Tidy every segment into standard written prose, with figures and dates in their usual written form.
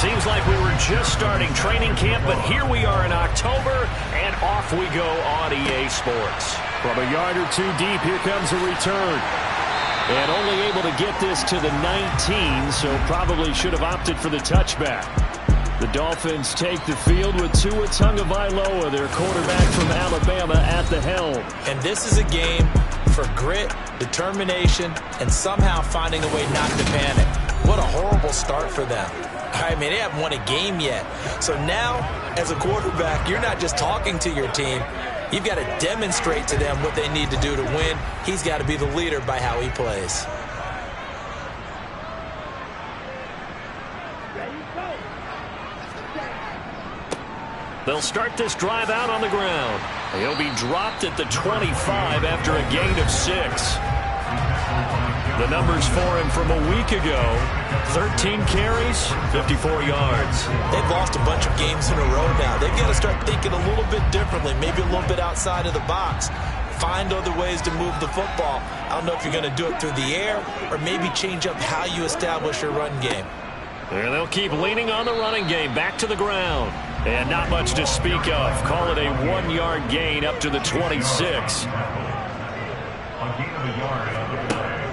Seems like we were just starting training camp, but here we are in October, and off we go on EA Sports. From a yard or two deep, here comes a return. And only able to get this to the 19, so probably should have opted for the touchback. The Dolphins take the field with Tua Tagovailoa, their quarterback from Alabama, at the helm. And this is a game for grit, determination, and somehow finding a way not to panic. What a horrible start for them. I mean, they haven't won a game yet. So now, as a quarterback, you're not just talking to your team. You've got to demonstrate to them what they need to do to win. He's got to be the leader by how he plays. They'll start this drive out on the ground. He'll be dropped at the 25 after a gain of 6. The numbers for him from a week ago: 13 carries, 54 yards. They've lost a bunch of games in a row now. They've got to start thinking a little bit differently, maybe a little bit outside of the box. Find other ways to move the football. I don't know if you're going to do it through the air or maybe change up how you establish your run game. And they'll keep leaning on the running game back to the ground. And not much to speak of. Call it a 1-yard gain up to the 26.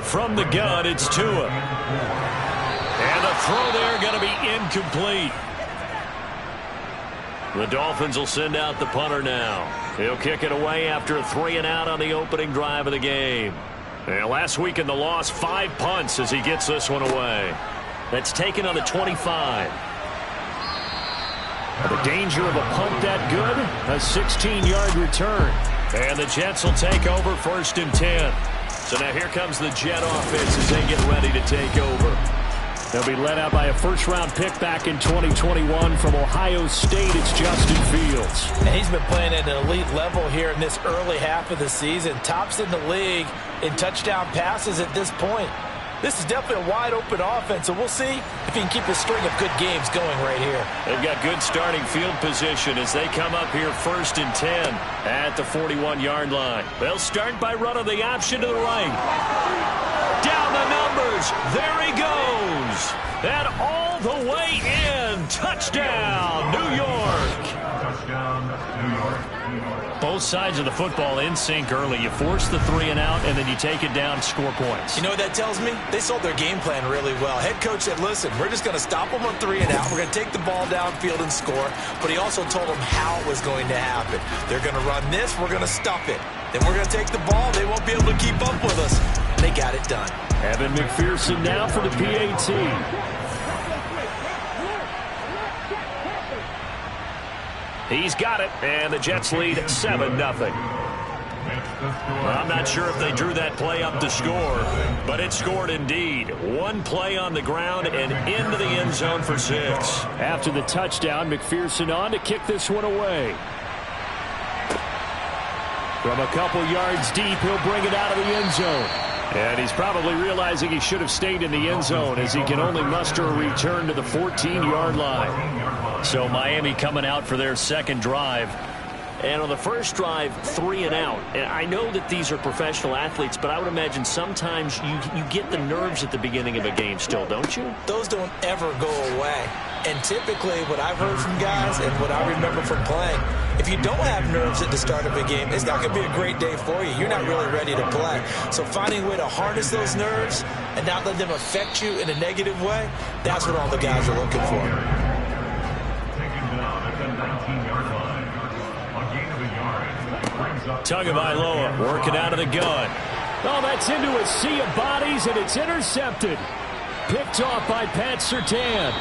From the gun, it's Tua. And the throw there going to be incomplete. The Dolphins will send out the punter now. He'll kick it away after a 3-and-out on the opening drive of the game. And last week in the loss, 5 punts as he gets this one away. That's taken on the 25. The danger of a punt that good, a 16-yard return. And the Jets will take over 1st and 10. So now here comes the Jet offense as they get ready to take over. They'll be led out by a first-round pick back in 2021 from Ohio State. It's Justin Fields. And he's been playing at an elite level here in this early half of the season. Tops in the league in touchdown passes at this point. This is definitely a wide-open offense, so we'll see if he can keep a string of good games going right here. They've got good starting field position as they come up here 1st and 10 at the 41-yard line. They'll start by running the option to the right. Down the numbers. There he goes. And all the way in. Touchdown, New York. Touchdown, New York. Both sides of the football in sync early. You force the 3-and-out, and then you take it down, score points. You know what that tells me? They sold their game plan really well. Head coach said, listen, we're just going to stop them on 3-and-out. We're going to take the ball downfield and score. But he also told them how it was going to happen. They're going to run this. We're going to stop it. Then we're going to take the ball. They won't be able to keep up with us. They got it done. Evan McPherson now for the PAT. He's got it, and the Jets lead 7-0. I'm not sure if they drew that play up to score, but it scored indeed. One play on the ground and into the end zone for 6. After the touchdown, McPherson on to kick this one away. From a couple yards deep, he'll bring it out of the end zone. And he's probably realizing he should have stayed in the end zone as he can only muster a return to the 14-yard line. So Miami coming out for their second drive. And on the first drive, 3-and-out. And I know that these are professional athletes, but I would imagine sometimes you get the nerves at the beginning of a game still, don't you? Those don't ever go away. And typically what I've heard from guys and what I remember from playing, if you don't have nerves at the start of a game, it's not going to be a great day for you. You're not really ready to play. So finding a way to harness those nerves and not let them affect you in a negative way, that's what all the guys are looking for. Tagovailoa working out of the gun. Oh, that's into a sea of bodies, and it's intercepted. Picked off by Pat Surtain.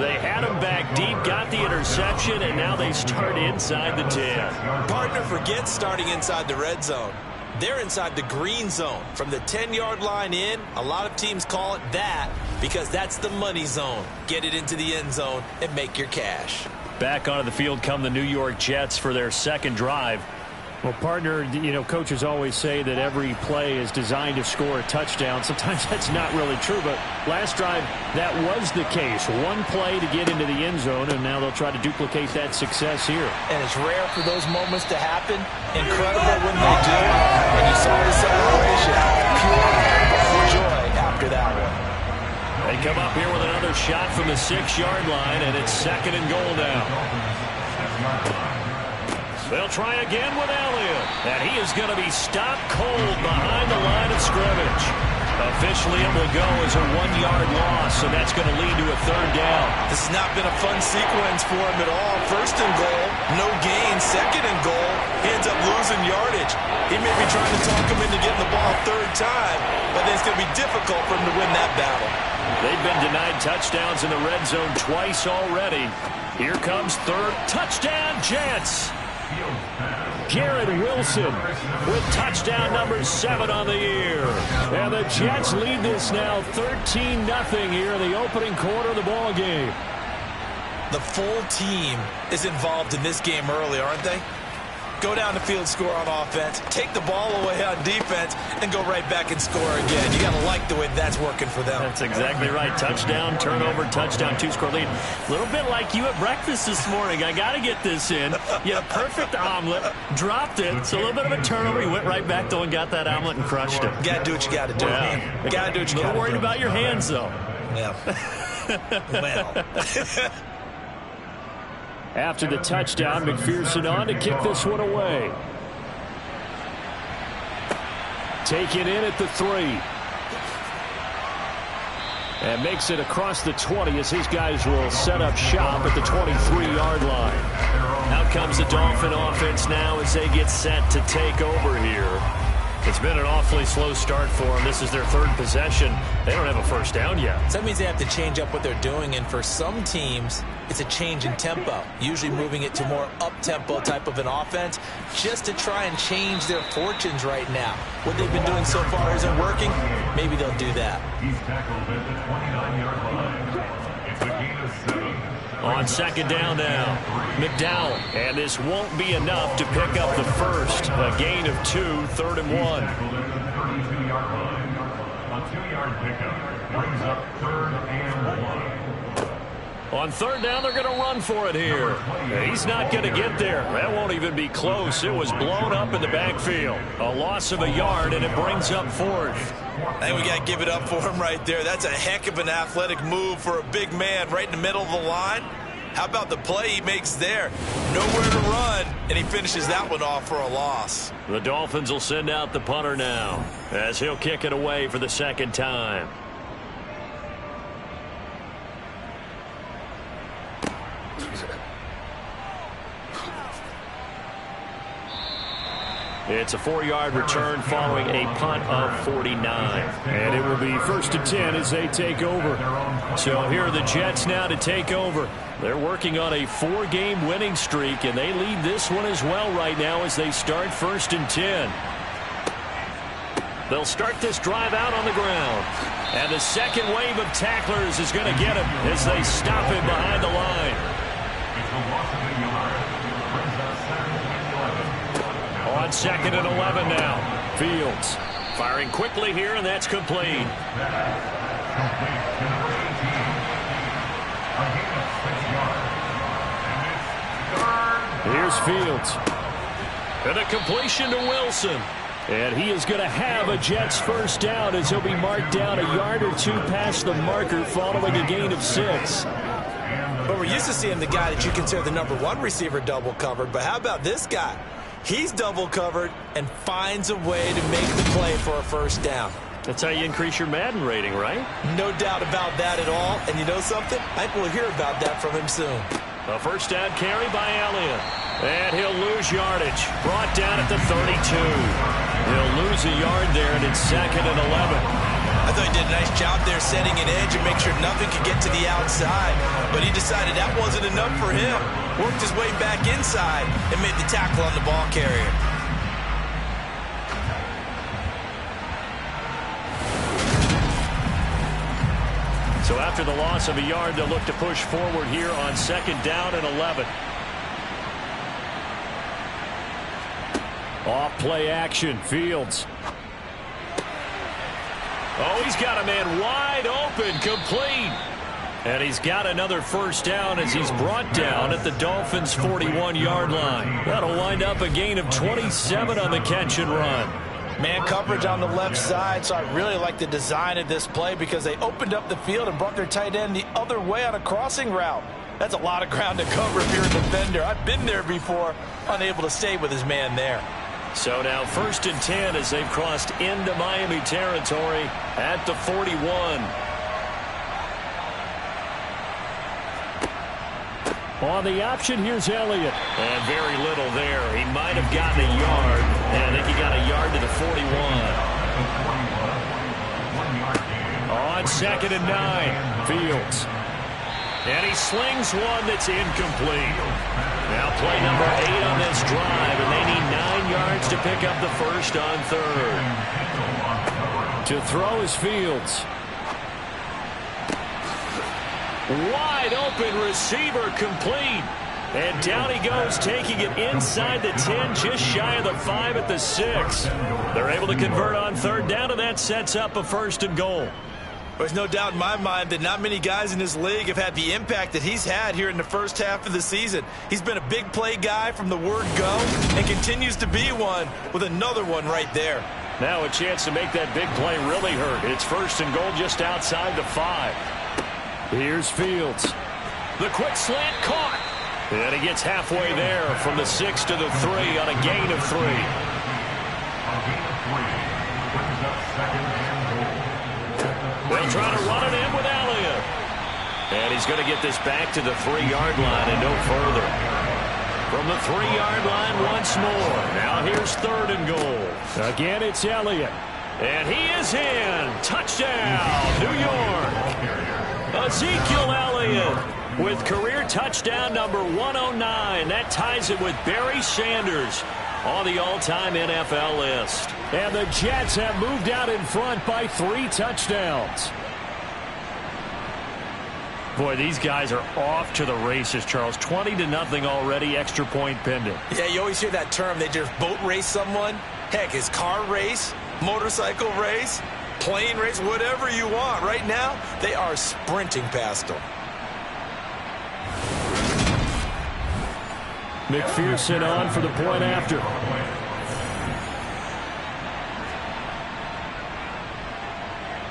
They had him back deep, got the interception, and now they start inside the 10. Partner forgets starting inside the red zone. They're inside the green zone. From the 10-yard line in, a lot of teams call it that because that's the money zone. Get it into the end zone and make your cash. Back onto the field come the New York Jets for their second drive. Well, partner, coaches always say that every play is designed to score a touchdown. Sometimes that's not really true, but last drive, that was the case. One play to get into the end zone, and now they'll try to duplicate that success here. And it's rare for those moments to happen. Incredible when they do. And you saw the celebration. Pure joy after that one. They come up here with another shot from the 6-yard line, and it's 2nd and goal now. They'll try again with Elliott, and he is going to be stopped cold behind the line of scrimmage. Officially, it will go as a 1-yard loss, and that's going to lead to a 3rd down. This has not been a fun sequence for him at all. 1st and goal, no gain. 2nd and goal, he ends up losing yardage. He may be trying to talk him into getting the ball a 3rd time, but then it's going to be difficult for him to win that battle. They've been denied touchdowns in the red zone twice already. Here comes 3rd touchdown, Jets. Garrett Wilson with touchdown number 7 on the year. And the Jets lead this now 13-0 here in the opening quarter of the ball game. The full team is involved in this game early, aren't they? Go down the field, score on offense, take the ball away on defense, and go right back and score again. You got to like the way that's working for them. That's exactly right. Touchdown, turnover, touchdown, 2-score lead. A little bit like you at breakfast this morning. I got to get this in. You had a perfect omelet, dropped it, so a little bit of a turnover. You went right back, though, and got that omelet and crushed it. Got to do what you got to do. Yeah. Got to do what you got to do. A little worried about your hands, though. Yeah. Well. After the touchdown, McPherson on to kick this one away. Taken in at the 3. And makes it across the 20 as his guys will set up shop at the 23-yard line. Out comes the Dolphin offense now as they get set to take over here. It's been an awfully slow start for them. This is their 3rd possession. They don't have a 1st down yet. So that means they have to change up what they're doing, and for some teams, it's a change in tempo, usually moving it to more up-tempo type of an offense just to try and change their fortunes right now. What they've been doing so far isn't working. Maybe they'll do that. He's tackled at the 29-yard line. It's a gain of 7. On 2nd down now, McDowell. And this won't be enough to pick up the 1st. A gain of 2, 3rd and 1. A 2-yard pickup brings up 3rd and 1. On 3rd down, they're going to run for it here. He's not going to get there. That won't even be close. It was blown up in the backfield. A loss of a yard, and it brings up 4th. I think we got to give it up for him right there. That's a heck of an athletic move for a big man right in the middle of the line. How about the play he makes there? Nowhere to run, and he finishes that one off for a loss. The Dolphins will send out the punter now as he'll kick it away for the 2nd time. It's a 4-yard return following a punt of 49. And it will be 1st and 10 as they take over. So here are the Jets now to take over. They're working on a 4-game winning streak, and they lead this one as well right now as they start 1st and 10. They'll start this drive out on the ground. And the second wave of tacklers is going to get him as they stop him behind the line. On 2nd and 11 now. Fields firing quickly here, and that's complete. Here's Fields. And a completion to Wilson. And he is going to have a Jets 1st down as he'll be marked down a yard or 2 past the marker following a gain of 6. But we're used to seeing the guy that you consider the number 1 receiver double covered. But how about this guy? He's double covered and finds a way to make the play for a 1st down. That's how you increase your Madden rating, right? No doubt about that at all. And you know something? I think we'll hear about that from him soon. A 1st down carry by Elliott. And he'll lose yardage. Brought down at the 32. He'll lose a yard there, and it's 2nd and 11. I thought he did a nice job there setting an edge and make sure nothing could get to the outside. But he decided that wasn't enough for him. Worked his way back inside and made the tackle on the ball carrier. So after the loss of a yard, they'll look to push forward here on 2nd down and 11. Off play action, Fields. Oh, he's got a man wide open, complete. And he's got another first down as he's brought down at the Dolphins' 41-yard line. That'll wind up a gain of 27 on the catch and run. Man coverage on the left side, so I really like the design of this play because they opened up the field and brought their tight end the other way on a crossing route. That's a lot of ground to cover if you're a defender. I've been there before, unable to stay with his man there. So now 1st and 10 as they've crossed into Miami territory at the 41. On the option, here's Elliott. And very little there. He might have gotten a yard. And I think he got a yard to the 41. On 2nd and 9, Fields. And he slings one that's incomplete. Now play number 8 on this drive, and they need 9 yards to pick up the first on 3rd. To throw is Fields. Wide open receiver, complete. And down he goes, taking it inside the 10, just shy of the 5 at the 6. They're able to convert on 3rd down, and that sets up a 1st and goal. There's no doubt in my mind that not many guys in this league have had the impact that he's had here in the first half of the season. He's been a big play guy from the word go and continues to be one with another one right there. Now a chance to make that big play really hurt. It's 1st and goal just outside the 5. Here's Fields. The quick slant caught. And he gets halfway there from the 6 to the 3 on a gain of 3. They'll try to run it in with Elliott. And he's going to get this back to the 3-yard line and no further. From the 3-yard line once more. Now here's 3rd and goal. Again, it's Elliott. And he is in. Touchdown, New York. Ezekiel Elliott with career touchdown number 109. That ties it with Barry Sanders on the all-time NFL list. And the Jets have moved out in front by 3 touchdowns. Boy, these guys are off to the races, Charles. 20-0 already, extra point pending. Yeah, you always hear that term. They just boat race someone. Heck, his car race, motorcycle race, plane race, whatever you want. Right now, they are sprinting past them. McPherson on for the point after.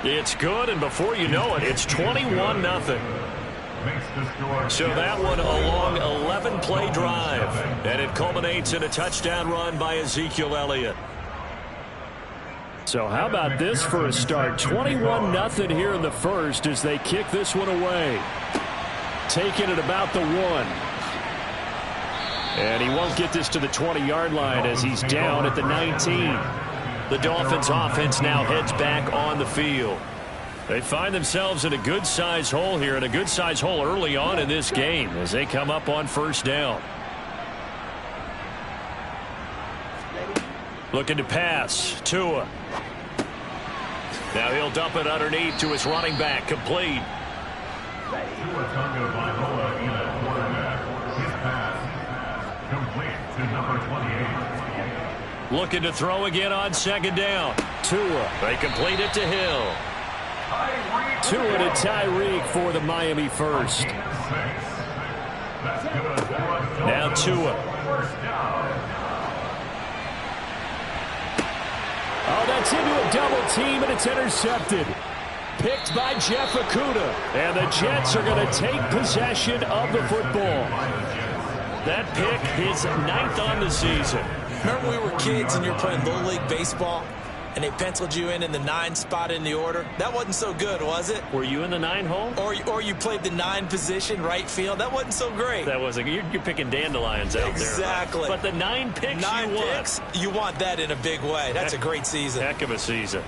It's good, and before you know it, it's 21-0. So that one a long 11-play drive, and it culminates in a touchdown run by Ezekiel Elliott. So how about this for a start? 21-0 here in the first as they kick this one away. Taking it about the 1. And he won't get this to the 20-yard line as he's down at the 19. The Dolphins offense now heads back on the field. They find themselves in a good-size hole here, and a good-size hole early on in this game as they come up on 1st down. Looking to pass. Tua. Now he'll dump it underneath to his running back. Complete. Looking to throw again on 2nd down. Tua. They complete it to Hill. Tua to Tyreek for the Miami first. Now Tua. Oh, that's into a double team, and it's intercepted. Picked by Jeff Okudah. And the Jets are going to take possession of the football. That pick, his 9th on the season. Remember when we were kids and you were playing Little League Baseball, and they penciled you in the 9 spot in the order? That wasn't so good, was it? Were you in the 9 hole? Or you played the 9 position, right field? That wasn't so great. That wasn't. You're picking dandelions out there. Exactly. But the 9 picks 9 picks, you want that in a big way. That's a great season. Heck of a season.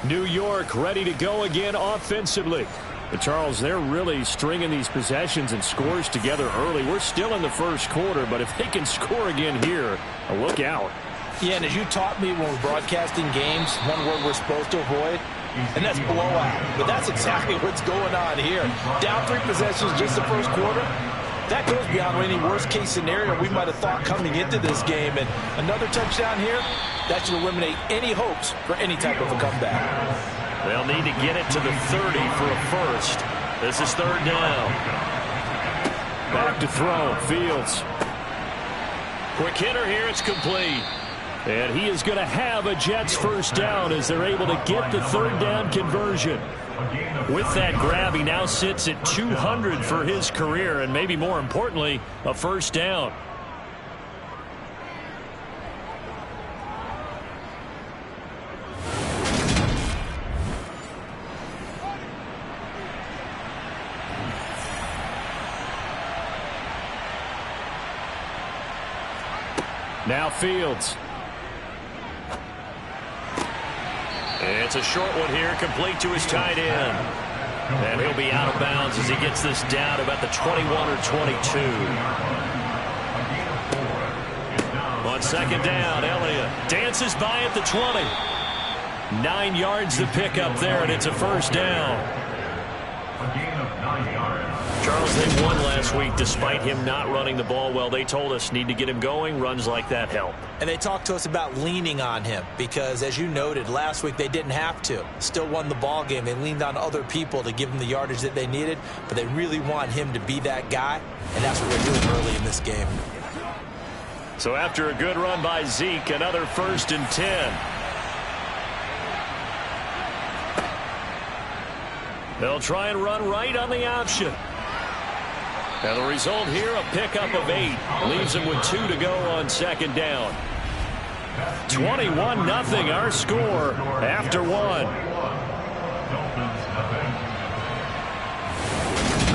New York ready to go again offensively. But Charles, they're really stringing these possessions and scores together early. We're still in the first quarter, but if they can score again here, look out. Yeah, and as you taught me when we're broadcasting games, one word we're supposed to avoid, and that's blowout. But that's exactly what's going on here. Down 3 possessions just the first quarter. that goes beyond any worst-case scenario we might have thought coming into this game. And another touchdown here, that should eliminate any hopes for any type of a comeback. They'll need to get it to the 30 for a first. This is third down. Back to throw. Fields. Quick hitter here. It's complete. And he is going to have a Jets first down as they're able to get the third down conversion. With that grab, he now sits at 200 for his career, and maybe more importantly, a first down. Now Fields. It's a short one here, complete to his tight end. And he'll be out of bounds as he gets this down about the 21 or 22. On second down, Elliott dances by at the 20. 9 yards to pick up there, and it's a first down. A gain of 9 yards. Charles, they won last week despite him not running the ball well. They told us need to get him going. Runs like that help. And they talked to us about leaning on him because, as you noted, last week they didn't have to. Still won the ball game. They leaned on other people to give them the yardage that they needed, but they really want him to be that guy, and that's what they're doing early in this game. So after a good run by Zeke, another 1st and 10. They'll try and run right on the option. And the result here, a pickup of 8. Leaves them with 2 to go on second down. 21-0 our score after 1.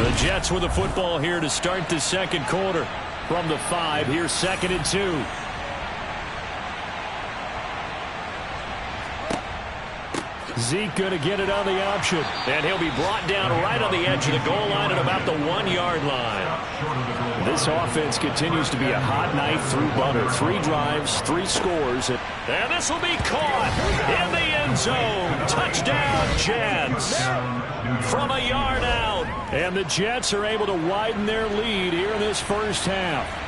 The Jets with the football here to start the second quarter. From the 5, here's 2nd and 2. Zeke going to get it on the option. And he'll be brought down right on the edge of the goal line at about the 1-yard line. This offense continues to be a hot knife through butter. 3 drives, 3 scores. And this will be caught in the end zone. Touchdown, Jets. From a yard out. And the Jets are able to widen their lead here in this first half.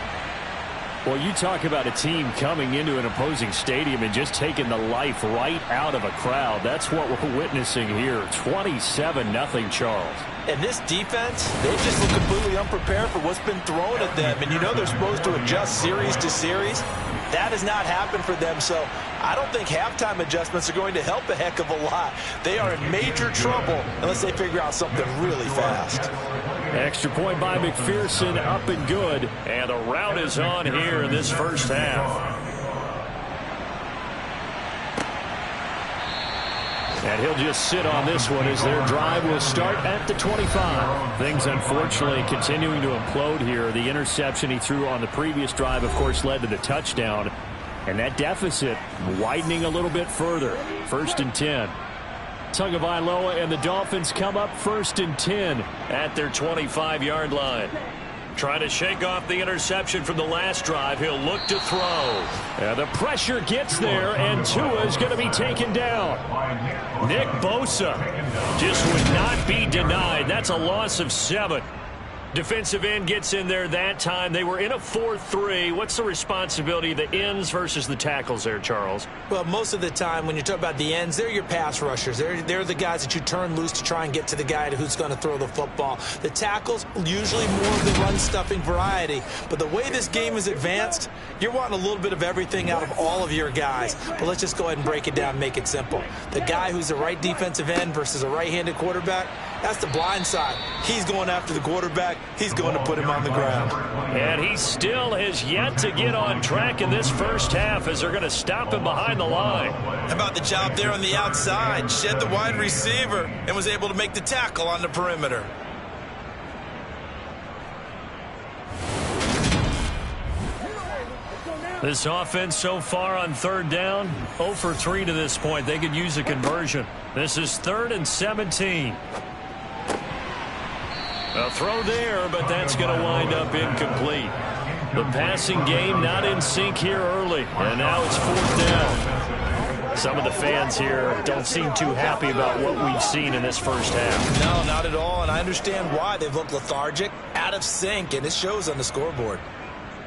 Well, you talk about a team coming into an opposing stadium and just taking the life right out of a crowd. That's what we're witnessing here. 27-0 Charles. And this defense, they just look completely unprepared for what's been thrown at them. And you know they're supposed to adjust series to series. That has not happened for them, so I don't think halftime adjustments are going to help a heck of a lot. They are in major trouble unless they figure out something really fast. Extra point by McPherson, up and good. And the route is on here in this first half. And he'll just sit on this one as their drive will start at the 25. Things, unfortunately, continuing to implode here. The interception he threw on the previous drive, of course, led to the touchdown. And that deficit widening a little bit further. 1st and 10. Tagovailoa and the Dolphins come up 1st and 10 at their 25-yard line. Trying to shake off the interception from the last drive. He'll look to throw. The pressure gets there, and Tua is going to be taken down. Nick Bosa just would not be denied. That's a loss of 7. Defensive end gets in there that time. They were in a 4-3. What's the responsibility of the ends versus the tackles there, Charles? Well, most of the time when you talk about the ends, they're your pass rushers. They're the guys that you turn loose to try and get to the guy who's going to throw the football. The tackles, usually more of the run-stuffing variety. But the way this game is advanced, you're wanting a little bit of everything out of all of your guys. But let's just go ahead and break it down and make it simple. The guy who's the right defensive end versus a right-handed quarterback, that's the blind side. He's going after the quarterback. He's going to put him on the ground. And he still has yet to get on track in this first half as they're going to stop him behind the line. How about the job there on the outside? Shed the wide receiver and was able to make the tackle on the perimeter. This offense so far on 3rd down, 0 for 3 to this point. They could use a conversion. This is 3rd and 17. A throw there, but that's going to wind up incomplete. The passing game not in sync here early, and now it's 4th down. Some of the fans here don't seem too happy about what we've seen in this first half. No, not at all, and I understand why. They've looked lethargic, out of sync, and it shows on the scoreboard.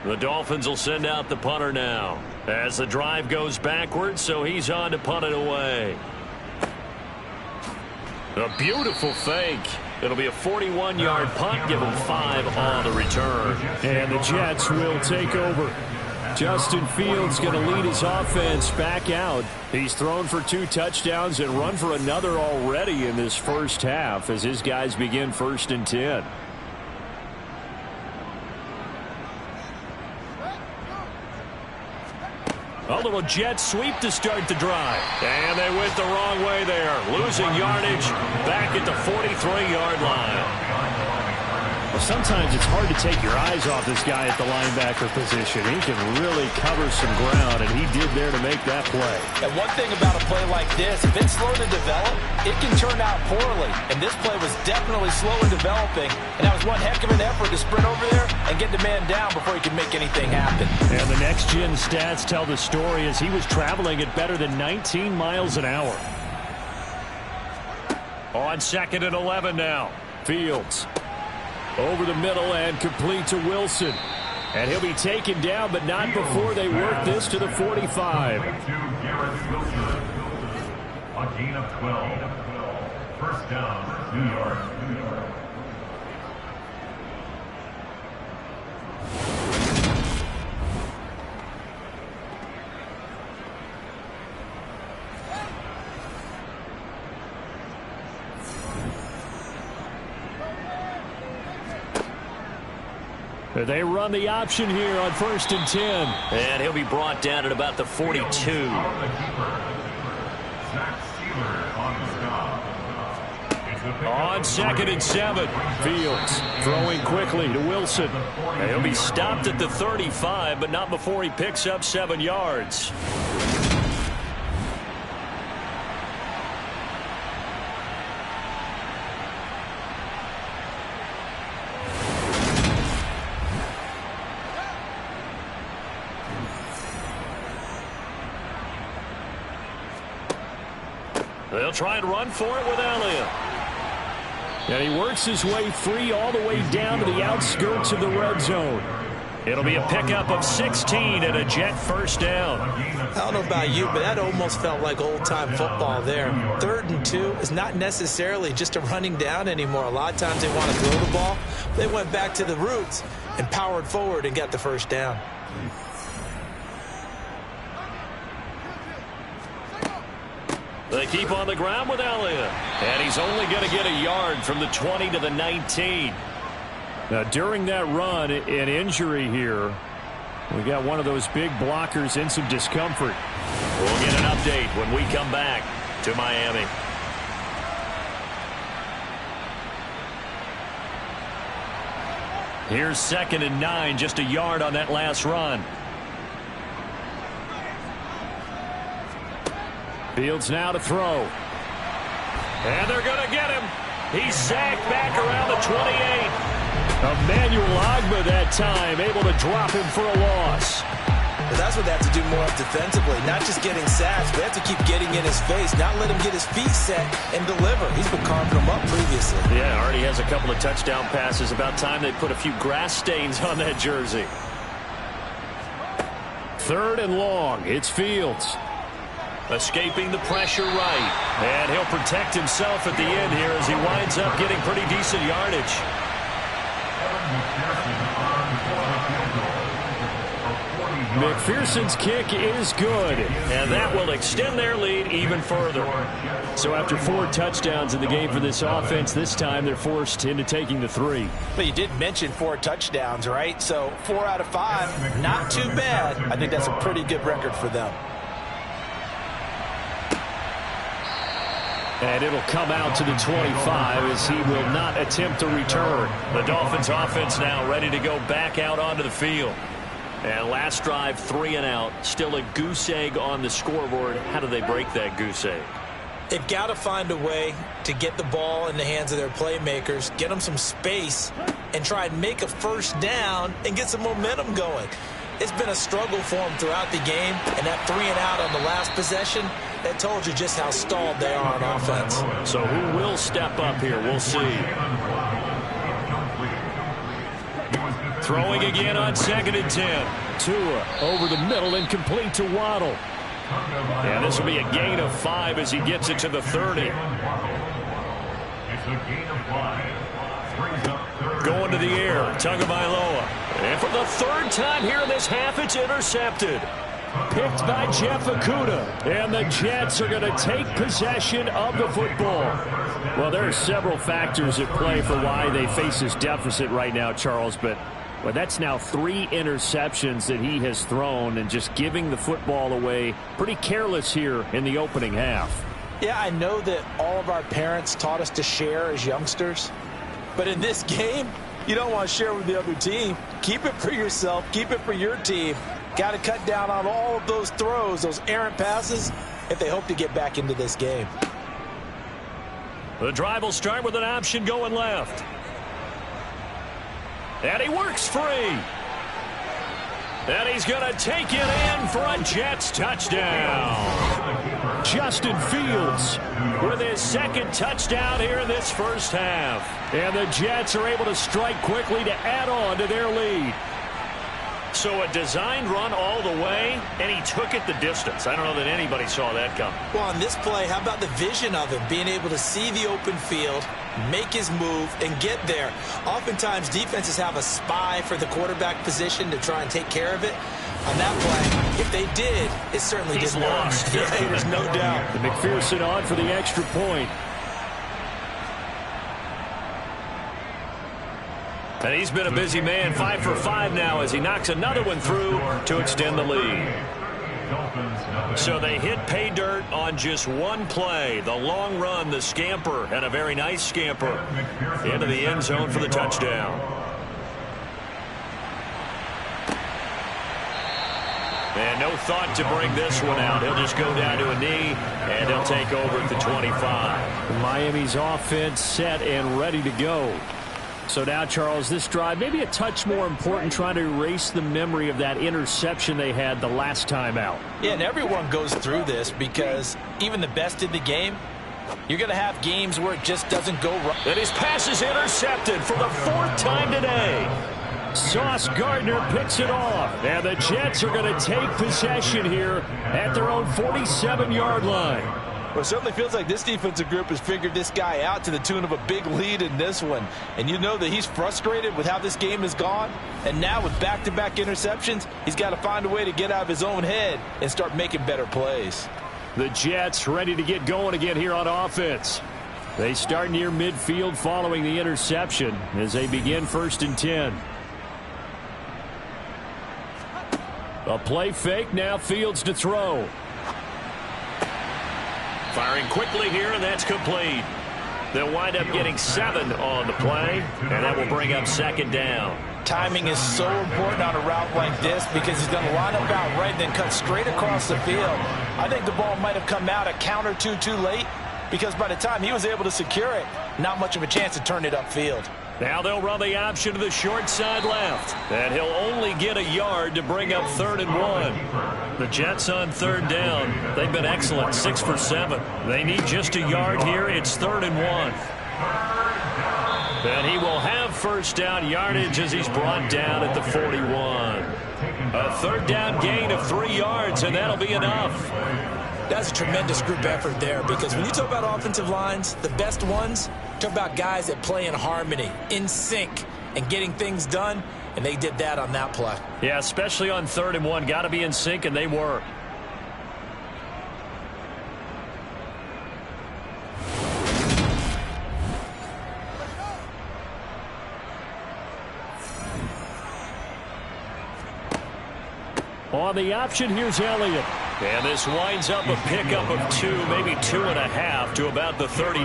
The Dolphins will send out the punter now as the drive goes backwards, so he's on to punt it away. A beautiful fake. It'll be a 41-yard punt, give him 5 on the return. And the Jets will take over. Justin Fields going to lead his offense back out. He's thrown for 2 touchdowns and run for another already in this first half as his guys begin 1st and 10. A little jet sweep to start the drive. And they went the wrong way there. Losing yardage back at the 43-yard line. Well, sometimes it's hard to take your eyes off this guy at the linebacker position. He can really cover some ground, and he did there to make that play. And one thing about a play like this, if it's slow to develop, it can turn out poorly. And this play was definitely slow in developing, and that was one heck of an effort to sprint over there and get the man down before he could make anything happen. And the next-gen stats tell the story as he was traveling at better than 19 miles an hour. On 2nd and 11 now. Fields over the middle and complete to Wilson. And he'll be taken down, but not before they work this to the 45. A gain of 12. First down, New York. They run the option here on 1st and 10. And he'll be brought down at about the 42. On 2nd and 7. Fields throwing quickly to Wilson. And he'll be stopped at the 35, but not before he picks up 7 yards. They'll try and run for it with Elliott. And he works his way free all the way down to the outskirts of the red zone. It'll be a pickup of 16 and a Jet first down. I don't know about you, but that almost felt like old-time football there. 3rd and 2 is not necessarily just a running down anymore. A lot of times they want to throw the ball. They went back to the roots and powered forward and got the first down. They keep on the ground with Elliott. And he's only going to get a yard from the 20 to the 19. Now, during that run, an injury here. We got one of those big blockers in some discomfort. We'll get an update when we come back to Miami. Here's 2nd and 9, just a yard on that last run. Fields now to throw. And they're going to get him. He's sacked back around the 28. Emmanuel Ogbah that time, able to drop him for a loss. But that's what they have to do more of defensively, not just getting sacks, but they have to keep getting in his face, not let him get his feet set and deliver. He's been carving them up previously. Yeah, already has a couple of touchdown passes. About time they put a few grass stains on that jersey. 3rd and long. It's Fields. Escaping the pressure right. And he'll protect himself at the end here as he winds up getting pretty decent yardage. McPherson's kick is good. And that will extend their lead even further. So after 4 touchdowns in the game for this offense, this time they're forced into taking the 3. But you did mention 4 touchdowns, right? So 4 out of 5, not too bad. I think that's a pretty good record for them. And it'll come out to the 25 as he will not attempt to return. The Dolphins offense now ready to go back out onto the field. And last drive, 3 and out. Still a goose egg on the scoreboard. How do they break that goose egg? They've got to find a way to get the ball in the hands of their playmakers, get them some space, and try and make a first down and get some momentum going. It's been a struggle for him throughout the game, and that 3 and out on the last possession, that told you just how stalled they are on offense. So who will step up here? We'll see. Throwing again on 2nd and 10. Tua over the middle and complete to Waddle. And this will be a gain of 5 as he gets it to the 30. It's a gain of 5. Brings up third. Going to the air, Tagovailoa. And for the 3rd time here in this half, it's intercepted. Picked by Jeff Okudah. And the Jets are going to take possession of the football. Well, there are several factors at play for why they face this deficit right now, Charles, but well, that's now 3 interceptions that he has thrown and just giving the football away pretty careless here in the opening half. Yeah, I know that all of our parents taught us to share as youngsters, but in this game, you don't want to share with the other team. Keep it for yourself. Keep it for your team. Got to cut down on all of those throws, those errant passes, if they hope to get back into this game. The drive will start with an option going left. And he works free. And he's going to take it in for a Jets touchdown. Justin Fields With his 2nd touchdown here in this first half. and the Jets are able to strike quickly to add on to their lead. So a designed run all the way, and he took it the distance. I don't know that anybody saw that coming. Well, on this play, how about the vision of him, being able to see the open field, make his move, and get there. Oftentimes, defenses have a spy for the quarterback position to try and take care of it. On that play, if they did, it certainly He's didn't work. lost. Yeah, there's no doubt. And McPherson on for the extra point. And he's been a busy man, 5 for 5 now as he knocks another one through to extend the lead. So they hit pay dirt on just one play. The long run, the scamper, and a very nice scamper into the end zone for the touchdown. And no thought to bring this one out. He'll just go down to a knee, and he'll take over at the 25. Miami's offense set and ready to go. So now, Charles, this drive maybe a touch more important, trying to erase the memory of that interception they had the last time out. Yeah, and everyone goes through this because even the best in the game, you're going to have games where it just doesn't go right. And his pass is intercepted for the 4th time today. Sauce Gardner picks it off, and the Jets are going to take possession here at their own 47-yard line. Well, it certainly feels like this defensive group has figured this guy out to the tune of a big lead in this one. And you know that he's frustrated with how this game has gone. And now with back-to-back interceptions, he's got to find a way to get out of his own head and start making better plays. The Jets ready to get going again here on offense. They start near midfield following the interception as they begin 1st and 10. A play fake, now Fields to throw. Firing quickly here, and that's complete. They'll wind up getting 7 on the play, and that will bring up 2nd down. Timing is so important on a route like this because he's going to line up out right and then cut straight across the field. I think the ball might have come out a count or two too late because by the time he was able to secure it, not much of a chance to turn it upfield. Now they'll run the option to the short side left. And he'll only get a yard to bring up 3rd and 1. The Jets on 3rd down. They've been excellent, 6 for 7. They need just a yard here. It's 3rd and 1. And he will have 1st down yardage as he's brought down at the 41. A 3rd down gain of 3 yards, and that'll be enough. That's a tremendous group effort there because when you talk about offensive lines, the best ones, talk about guys that play in harmony, in sync, and getting things done, and they did that on that play. Yeah, especially on 3rd and 1. Got to be in sync, and they were. On the option, here's Elliott. And this winds up a pickup of 2, maybe 2.5 to about the 39.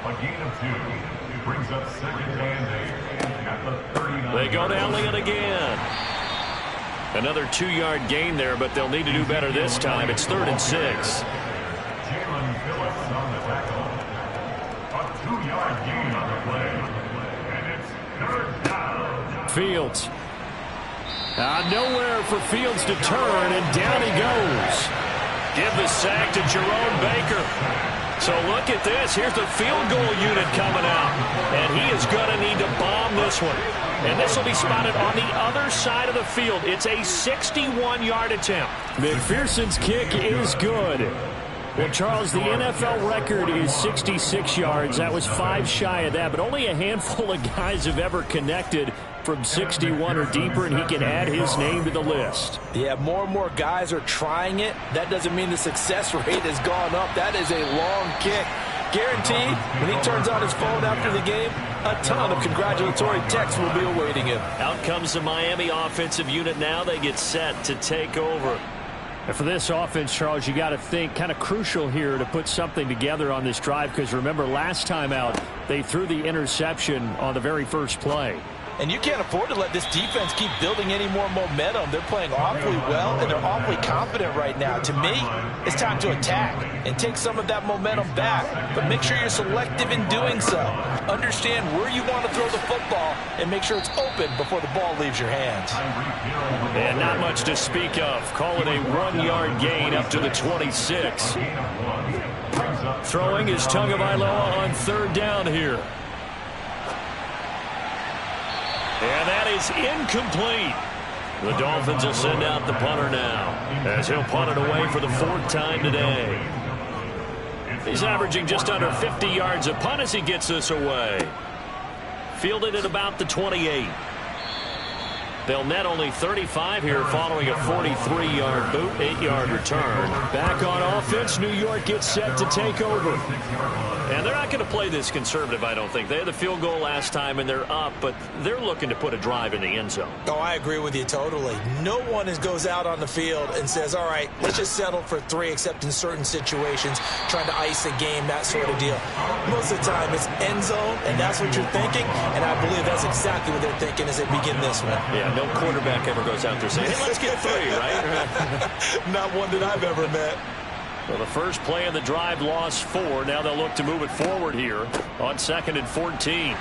A gain of 2 brings up 2nd and 8 at the 39. They go to Elliott again. Another 2-yard gain there, but they'll need to do better this time. It's 3rd and 6. Jalen Phillips on the tackle. A 2-yard gain on the play. And it's 3rd down. Fields Nowhere for Fields to turn, and down he goes. Give the sack to Jerome Baker. So look at this. Here's the field goal unit coming out. And he is going to need to bomb this one. And this will be spotted on the other side of the field. It's a 61-yard attempt. McPherson's kick is good. Well, Charles, the NFL record is 66 yards. That was 5 shy of that, but only a handful of guys have ever connected from 61 or deeper, and he can add his name to the list. Yeah, more and more guys are trying it. That doesn't mean the success rate has gone up. That is a long kick. Guaranteed, when he turns on his phone after the game, a ton of congratulatory texts will be awaiting him. Out comes the Miami offensive unit now. They get set to take over. And for this offense, Charles, you got to think kind of crucial here to put something together on this drive, because remember last time out, they threw the interception on the very first play. And you can't afford to let this defense keep building any more momentum. They're playing awfully well, and they're awfully confident right now. To me, it's time to attack and take some of that momentum back. But make sure you're selective in doing so. Understand where you want to throw the football and make sure it's open before the ball leaves your hands. And not much to speak of. Call it a 1-yard gain up to the 26. Throwing is Tagovailoa on 3rd down here. And that is incomplete. The Dolphins will send out the punter now, as he'll punt it away for the 4th time today. He's averaging just under 50 yards a punt as he gets this away. Fielded at about the 28. They'll net only 35 here following a 43-yard boot, 8-yard return. Back on offense, New York gets set to take over. And they're not going to play this conservative, I don't think. They had the field goal last time, and they're up, but they're looking to put a drive in the end zone. Oh, I agree with you totally. No one goes out on the field and says, all right, let's just settle for 3, except in certain situations, trying to ice a game, that sort of deal. Most of the time, it's end zone, and that's what you're thinking, and I believe that's exactly what they're thinking as they begin this one. Yeah, no quarterback ever goes out there saying, hey, let's get 3, right? Not one that I've ever met. Well, the first play of the drive lost 4. Now they'll look to move it forward here on 2nd and 14.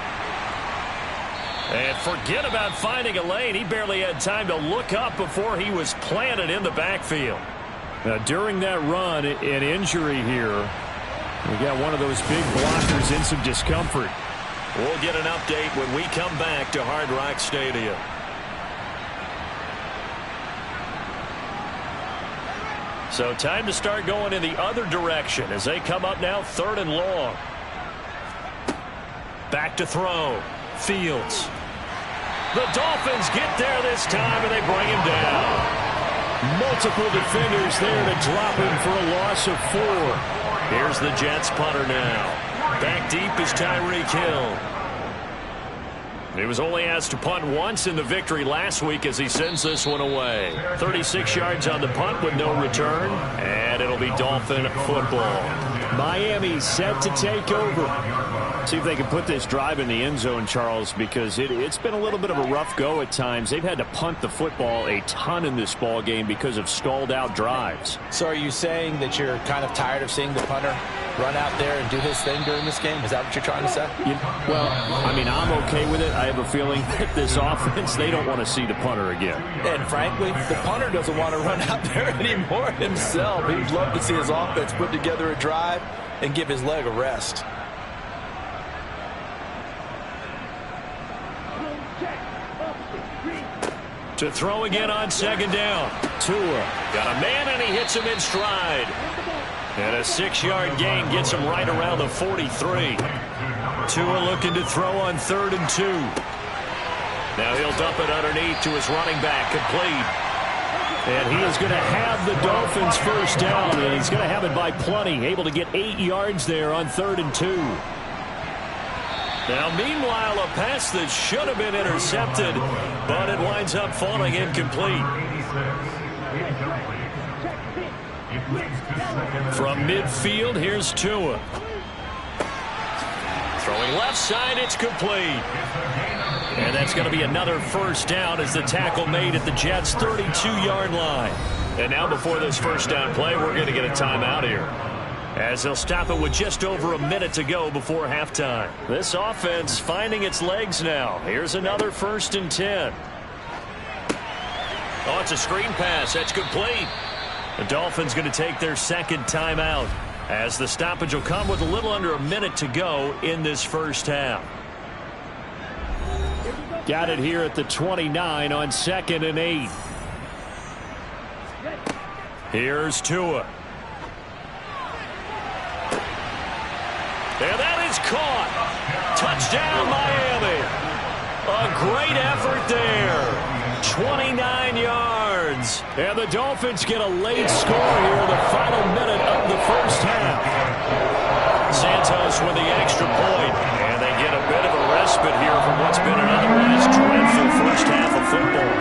And forget about finding a lane. He barely had time to look up before he was planted in the backfield. During that run, an injury here. We got one of those big blockers in some discomfort. We'll get an update when we come back to Hard Rock Stadium. So time to start going in the other direction as they come up now 3rd and long. Back to throw. Fields. The Dolphins get there this time and they bring him down. Multiple defenders there to drop him for a loss of 4. Here's the Jets punter now. Back deep is Tyreek Hill. He was only asked to punt once in the victory last week as he sends this one away. 36 yards on the punt with no return, and it'll be Dolphin football. Miami set to take over. See if they can put this drive in the end zone, Charles, because it's been a little bit of a rough go at times. They've had to punt the football a ton in this ball game because of stalled out drives. So are you saying that you're kind of tired of seeing the punter run out there and do his thing during this game? Is that what you're trying to say? Well, I mean, I'm okay with it. I have a feeling that this offense, they don't want to see the punter again. And frankly, the punter doesn't want to run out there anymore himself. He'd love to see his offense put together a drive and give his leg a rest. To throw again on 2nd down. Tua Got a man and he hits him in stride. And a 6-yard gain gets him right around the 43. Tua looking to throw on 3rd and 2. Now he'll dump it underneath to his running back, complete. And he is going to have the Dolphins first down, and he's going to have it by plenty, able to get 8 yards there on 3rd and 2. Now, meanwhile, a pass that should have been intercepted, but it winds up falling incomplete. From midfield, here's Tua. Throwing left side, it's complete. And that's going to be another first down as the tackle made at the Jets' 32-yard line. And now before this first down play, we're going to get a timeout here, as they'll stop it with just over a minute to go before halftime. This offense finding its legs now. Here's another 1st and 10. Oh, it's a screen pass. That's complete. The Dolphins going to take their second timeout as the stoppage will come with a little under a minute to go in this first half. Got it here at the 29 on 2nd and 8. Here's Tua. And that is caught. Touchdown, Miami. A great effort there. 29 yards. And the Dolphins get a late score here in the final minute of the first half. Santos with the extra point. And they get a bit of a respite here from what's been an otherwise dreadful first half of football.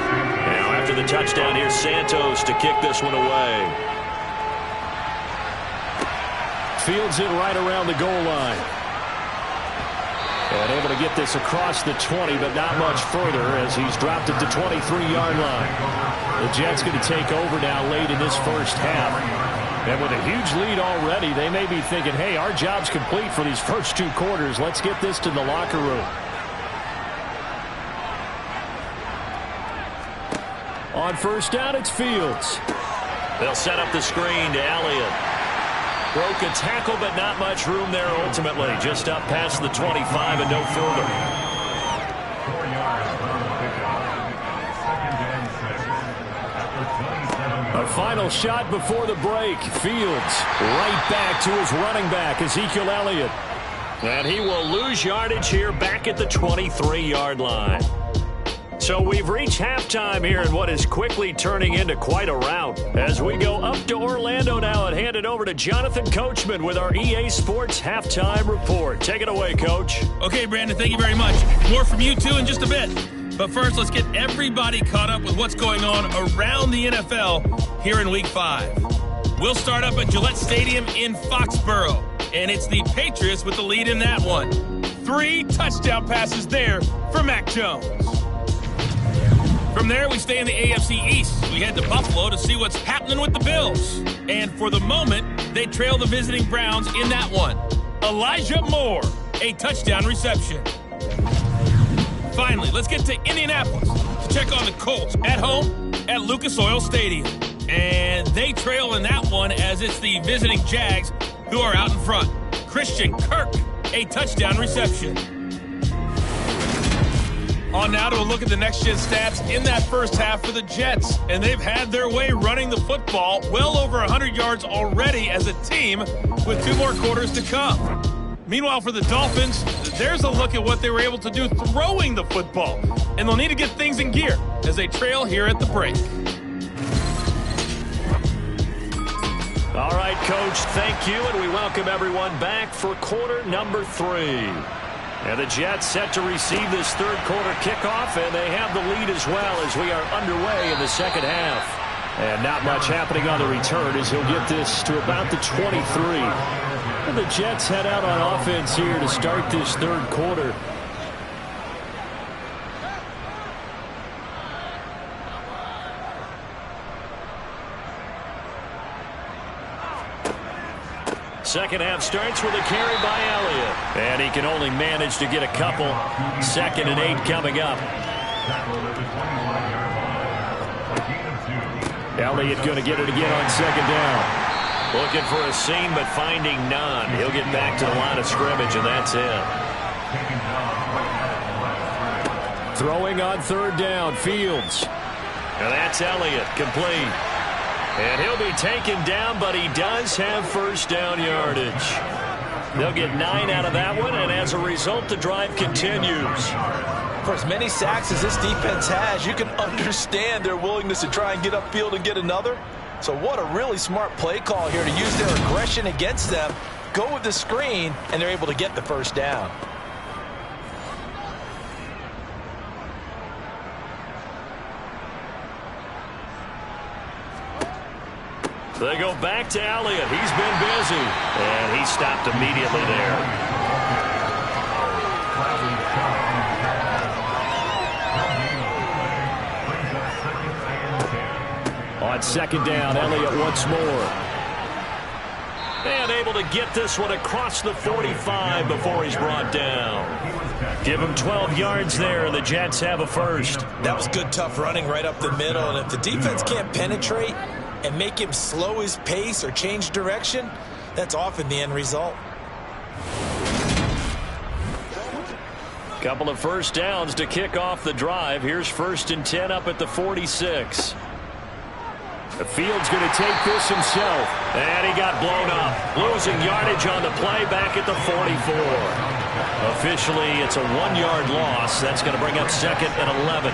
Now after the touchdown, here's Santos to kick this one away. Fields it right around the goal line. And able to get this across the 20, but not much further as he's dropped it to 23-yard line. The Jets going to take over now late in this first half. And with a huge lead already, they may be thinking, hey, our job's complete for these first 2 quarters. Let's get this to the locker room. On first down, it's Fields. They'll set up the screen to Elliott. Broke a tackle, but not much room there ultimately. Just up past the 25 and no further. 4 yards from the pickup. 2nd and 6. After 27 yards. A final shot before the break. Fields right back to his running back, Ezekiel Elliott. And he will lose yardage here back at the 23-yard line. So we've reached halftime here in what is quickly turning into quite a rout. As we go up to Orlando now and hand it over to Jonathan Coachman with our EA Sports Halftime Report. Take it away, Coach. Okay, Brandon, thank you very much. More from you, too, in just a bit. But first, let's get everybody caught up with what's going on around the NFL here in Week 5. We'll start up at Gillette Stadium in Foxborough, and it's the Patriots with the lead in that one. 3 touchdown passes there for Mac Jones. From there, we stay in the AFC East. We head to Buffalo to see what's happening with the Bills. And for the moment, they trail the visiting Browns in that one. Elijah Moore, a touchdown reception. Finally, let's get to Indianapolis to check on the Colts at home at Lucas Oil Stadium. And they trail in that one as it's the visiting Jags who are out in front. Christian Kirk, a touchdown reception. On now to a look at the next-gen stats in that first half for the Jets. And they've had their way running the football well over 100 yards already as a team with 2 more quarters to come. Meanwhile, for the Dolphins, there's a look at what they were able to do throwing the football. And they'll need to get things in gear as they trail here at the break. All right, Coach, thank you. And we welcome everyone back for quarter number 3. And the Jets set to receive this third quarter kickoff, and they have the lead as well as we are underway in the second half. And not much happening on the return as he'll get this to about the 23. And the Jets head out on offense here to start this third quarter. Second half starts with a carry by Elliott. And he can only manage to get a couple. 2nd and 8 coming up. Elliott going to get it again on 2nd down. Looking for a seam, but finding none. He'll get back to the line of scrimmage, and that's it. Throwing on 3rd down, Fields. And that's Elliott, complete. And he'll be taken down, but he does have first down yardage. They'll get 9 out of that one, and as a result, the drive continues. For as many sacks as this defense has, you can understand their willingness to try and get upfield and get another. So what a really smart play call here to use their aggression against them, go with the screen, and they're able to get the first down. They go back to Elliott. He's been busy. And he stopped immediately there. On 2nd down, Elliott once more. And able to get this one across the 45 before he's brought down. Give him 12 yards there, and the Jets have a first. That was good, tough running right up the middle. And if the defense can't penetrate and make him slow his pace or change direction, that's often the end result. Couple of first downs to kick off the drive. Here's 1st and 10 up at the 46. The Field's going to take this himself. And he got blown up. Losing yardage on the play back at the 44. Officially, it's a 1-yard loss. That's going to bring up 2nd and 11.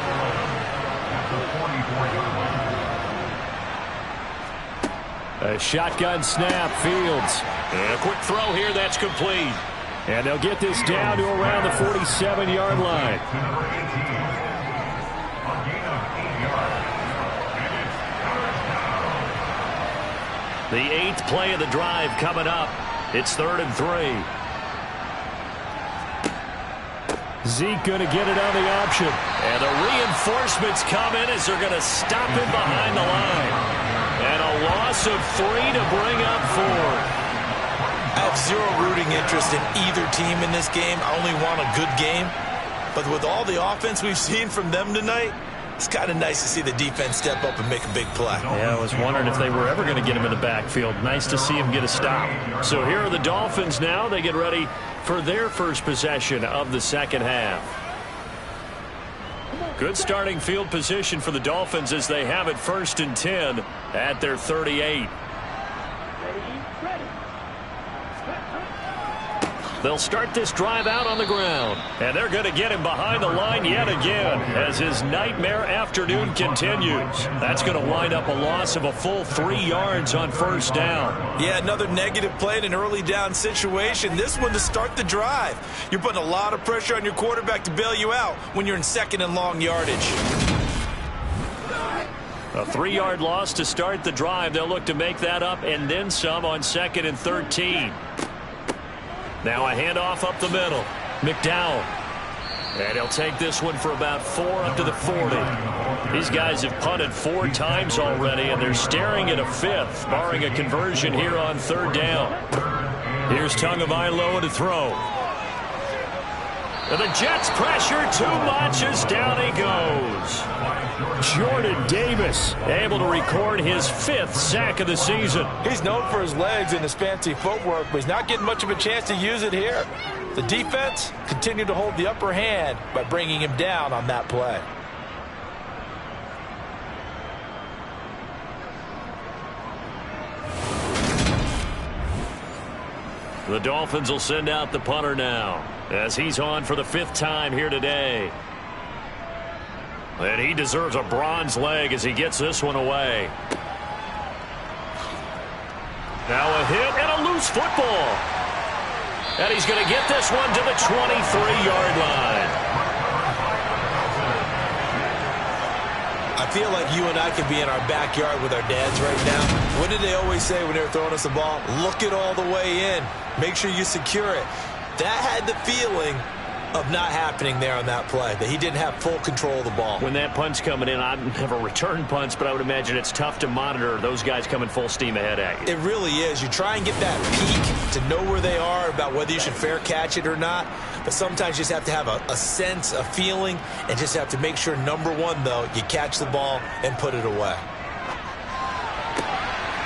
A shotgun snap, Fields. And a quick throw here, that's complete. And they'll get this down to around the 47-yard line. The 8th play of the drive coming up. It's 3rd and 3. Zeke going to get it on the option. And the reinforcements come in as they're going to stop him behind the line. And a loss of 3 to bring up 4. I have zero rooting interest in either team in this game. I only want a good game. But with all the offense we've seen from them tonight, it's kind of nice to see the defense step up and make a big play. Yeah, I was wondering if they were ever going to get him in the backfield. Nice to see him get a stop. So here are the Dolphins now. They get ready for their first possession of the second half. Good starting field position for the Dolphins as they have it 1st and 10 at their 38. They'll start this drive out on the ground. And they're going to get him behind the line yet again as his nightmare afternoon continues. That's going to wind up a loss of a full 3 yards on 1st down. Yeah, another negative play in an early down situation. This one to start the drive. You're putting a lot of pressure on your quarterback to bail you out when you're in 2nd and long yardage. A 3-yard loss to start the drive. They'll look to make that up and then some on 2nd and 13. Now a handoff up the middle. McDowell. And he'll take this one for about 4 up to the 40. These guys have punted 4 times already, and they're staring at a 5th, barring a conversion here on 3rd down. Here's Tagovailoa to throw. And the Jets pressure too much as down he goes. Jordan Davis able to record his 5th sack of the season. He's known for his legs and his fancy footwork, but he's not getting much of a chance to use it here. The defense continued to hold the upper hand by bringing him down on that play. The Dolphins will send out the punter now as he's on for the 5th time here today. And he deserves a bronze leg as he gets this one away. Now a hit and a loose football. And he's going to get this one to the 23-yard line. I feel like you and I could be in our backyard with our dads right now. What did they always say when they were throwing us the ball? Look it all the way in. Make sure you secure it. That had the feeling of not happening there on that play, that he didn't have full control of the ball. When that punt's coming in, I've never returned punts, but I would imagine it's tough to monitor those guys coming full steam ahead at you. It really is. You try and get that peek to know where they are, about whether you should fair catch it or not, but sometimes you just have to have a sense, a feeling, and just have to make sure, number one, though, you catch the ball and put it away.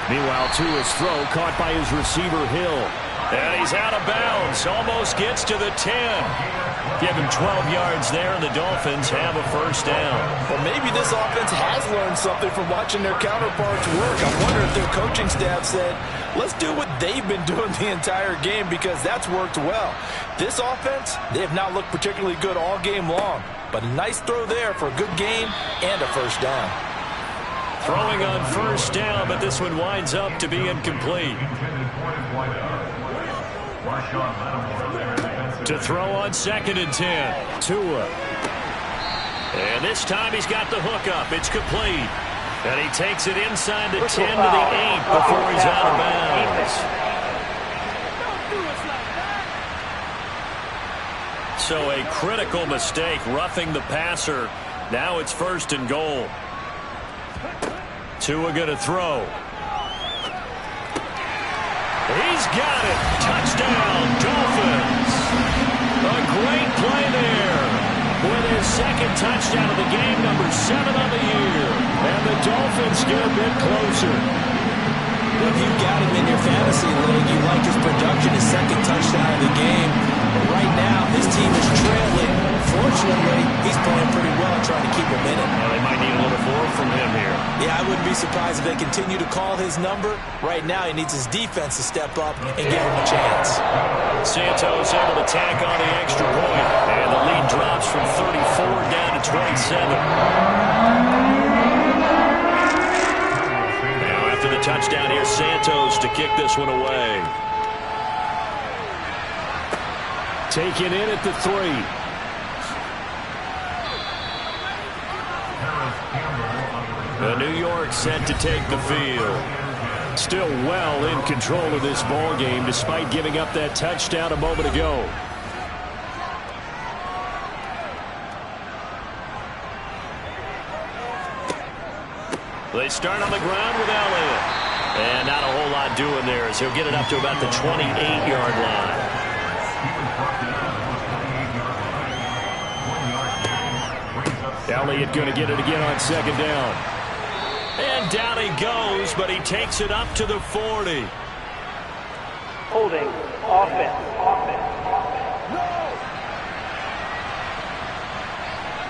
Meanwhile, Tua's throw caught by his receiver, Hill. And he's out of bounds. Almost gets to the 10. Give him 12 yards there, and the Dolphins have a 1st down. Well, maybe this offense has learned something from watching their counterparts work. I wonder if their coaching staff said, let's do what they've been doing the entire game, because that's worked well. This offense, they have not looked particularly good all game long. But a nice throw there for a good game and a 1st down. Throwing on 1st down, but this one winds up to be incomplete. To throw on 2nd and 10. Tua. And this time he's got the hook up. It's complete. And he takes it inside the 10 to the 8 before he's out of bounds. So a critical mistake, roughing the passer. Now it's 1st and goal. Tua going to throw. He's got it. Touchdown, Dolphins. A great play there. With his second touchdown of the game, number 7 on the year. And the Dolphins get a bit closer. If you've got him in your fantasy league, you like his production, his second touchdown of the game. But right now, his team is trailing. Fortunately, he's playing pretty well, trying to keep him in it. Well, they might need a little more from him here. Yeah, I wouldn't be surprised if they continue to call his number. Right now, he needs his defense to step up and give him a chance. Santos able to tack on the extra point, and the lead drops from 34 down to 27. The touchdown here, Santos to kick this one away. Taken in at the 3. The New York set to take the field. Still well in control of this ball game despite giving up that touchdown a moment ago. They start on the ground with Elliott. And not a whole lot doing there as he'll get it up to about the 28-yard line. Elliott going to get it again on second down. And down he goes, but he takes it up to the 40. Holding, offense.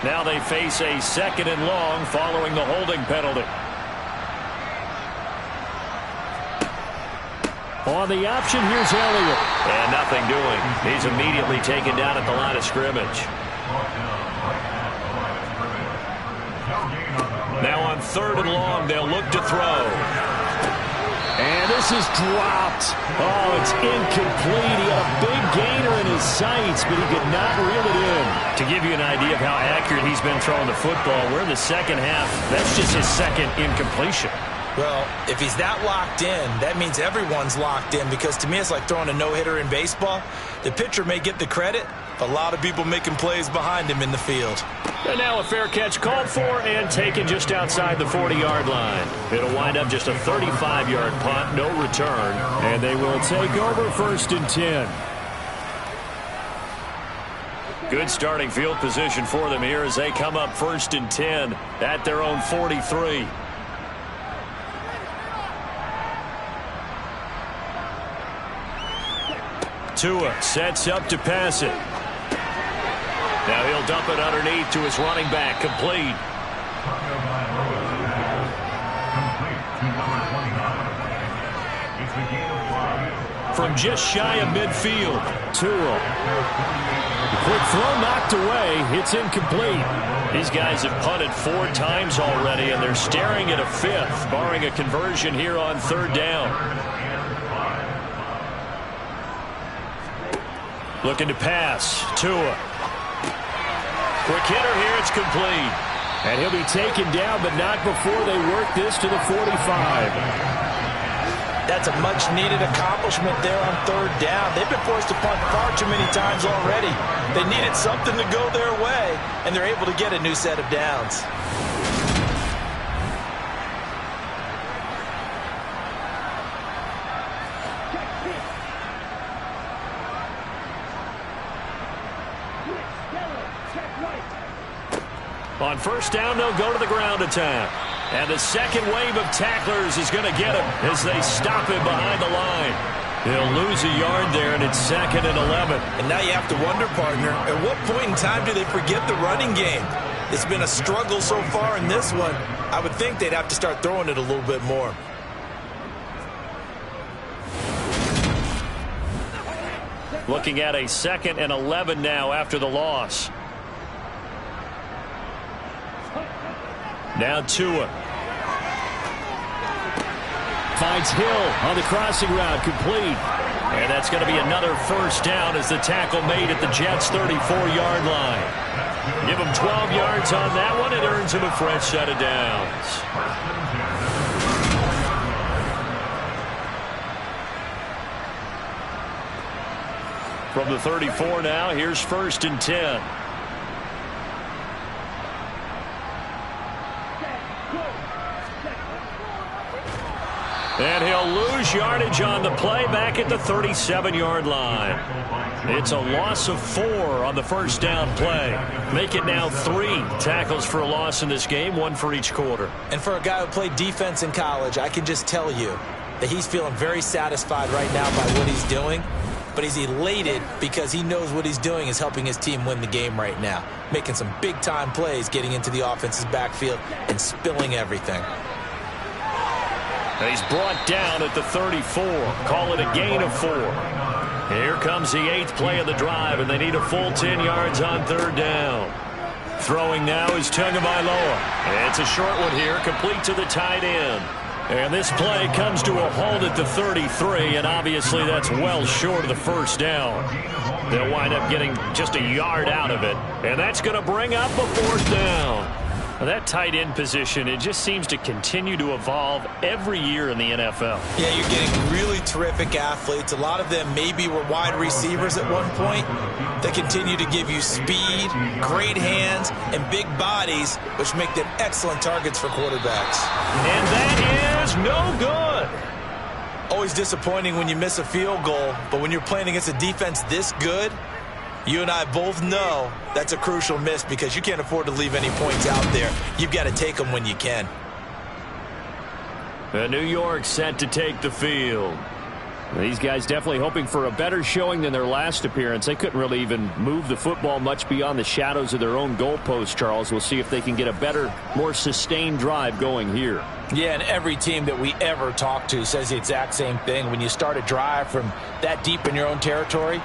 Now they face a 2nd and long following the holding penalty. On the option, here's Elliott. And nothing doing. He's immediately taken down at the line of scrimmage. Now on 3rd and long, they'll look to throw. And this is dropped. Oh, it's incomplete. He had a big gainer in his sights, but he could not reel it in. To give you an idea of how accurate he's been throwing the football, we're in the second half. That's just his second incompletion. Well, if he's that locked in, that means everyone's locked in, because to me it's like throwing a no-hitter in baseball. The pitcher may get the credit, a lot of people making plays behind him in the field. And now a fair catch called for and taken just outside the 40-yard line. It'll wind up just a 35-yard punt, no return. And they will take over 1st and 10. Good starting field position for them here as they come up 1st and 10 at their own 43. Tua sets up to pass it. Now he'll dump it underneath to his running back, complete. From just shy of midfield, Tua. Quick throw knocked away. It's incomplete. These guys have punted 4 times already, and they're staring at a 5th, barring a conversion here on 3rd down. Looking to pass. Tua. Quick hitter here. It's complete. And he'll be taken down, but not before they work this to the 45. That's a much-needed accomplishment there on 3rd down. They've been forced to punt far too many times already. They needed something to go their way, and they're able to get a new set of downs. On 1st down, they'll go to the ground attack. And the second wave of tacklers is going to get him as they stop him behind the line. They'll lose a yard there, and it's 2nd and 11. And now you have to wonder, partner, at what point in time do they forget the running game? It's been a struggle so far in this one. I would think they'd have to start throwing it a little bit more. Looking at a 2nd and 11 now after the loss. Now Tua. Finds Hill on the crossing route, complete. And that's going to be another 1st down as the tackle made at the Jets' 34-yard line. Give him 12 yards on that one. It earns him a fresh set of downs. From the 34 now, here's 1st and 10. And he'll lose yardage on the play back at the 37-yard line. It's a loss of 4 on the first down play. Make it now 3 tackles for a loss in this game, 1 for each quarter. And for a guy who played defense in college, I can just tell you that he's feeling very satisfied right now by what he's doing. But he's elated because he knows what he's doing is helping his team win the game right now. Making some big-time plays, getting into the offense's backfield, and spilling everything. He's brought down at the 34. Call it a gain of 4. Here comes the 8th play of the drive, and they need a full 10 yards on third down. Throwing now is Tagovailoa. It's a short one here, complete to the tight end. And this play comes to a halt at the 33, and obviously that's well short of the first down. They'll wind up getting just a yard out of it, and that's going to bring up a 4th down. Now that tight end position, it just seems to continue to evolve every year in the NFL. Yeah, you're getting really terrific athletes. A lot of them maybe were wide receivers at one point. They continue to give you speed, great hands, and big bodies, which make them excellent targets for quarterbacks. And that is no good. Always disappointing when you miss a field goal, but when you're playing against a defense this good, you and I both know that's a crucial miss because you can't afford to leave any points out there. You've got to take them when you can. New York set to take the field. These guys definitely hoping for a better showing than their last appearance. They couldn't really even move the football much beyond the shadows of their own goalpost, Charles. We'll see if they can get a better, more sustained drive going here. Yeah, and every team that we ever talk to says the exact same thing. When you start a drive from that deep in your own territory,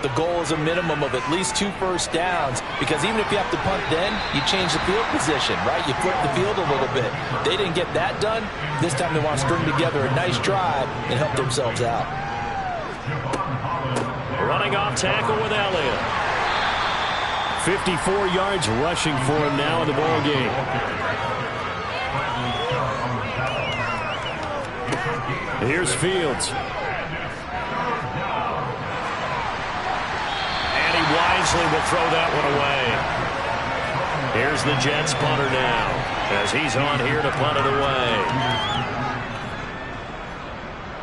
the goal is a minimum of at least 2 first downs, because even if you have to punt then, you change the field position, right? You flip the field a little bit. They didn't get that done. This time they want to string together a nice drive and help themselves out. Running off tackle with Elliott. 54 yards rushing for him now in the ball game. Here's Fields. Wisely will throw that one away. Here's the Jets punter now, as he's on here to punt it away.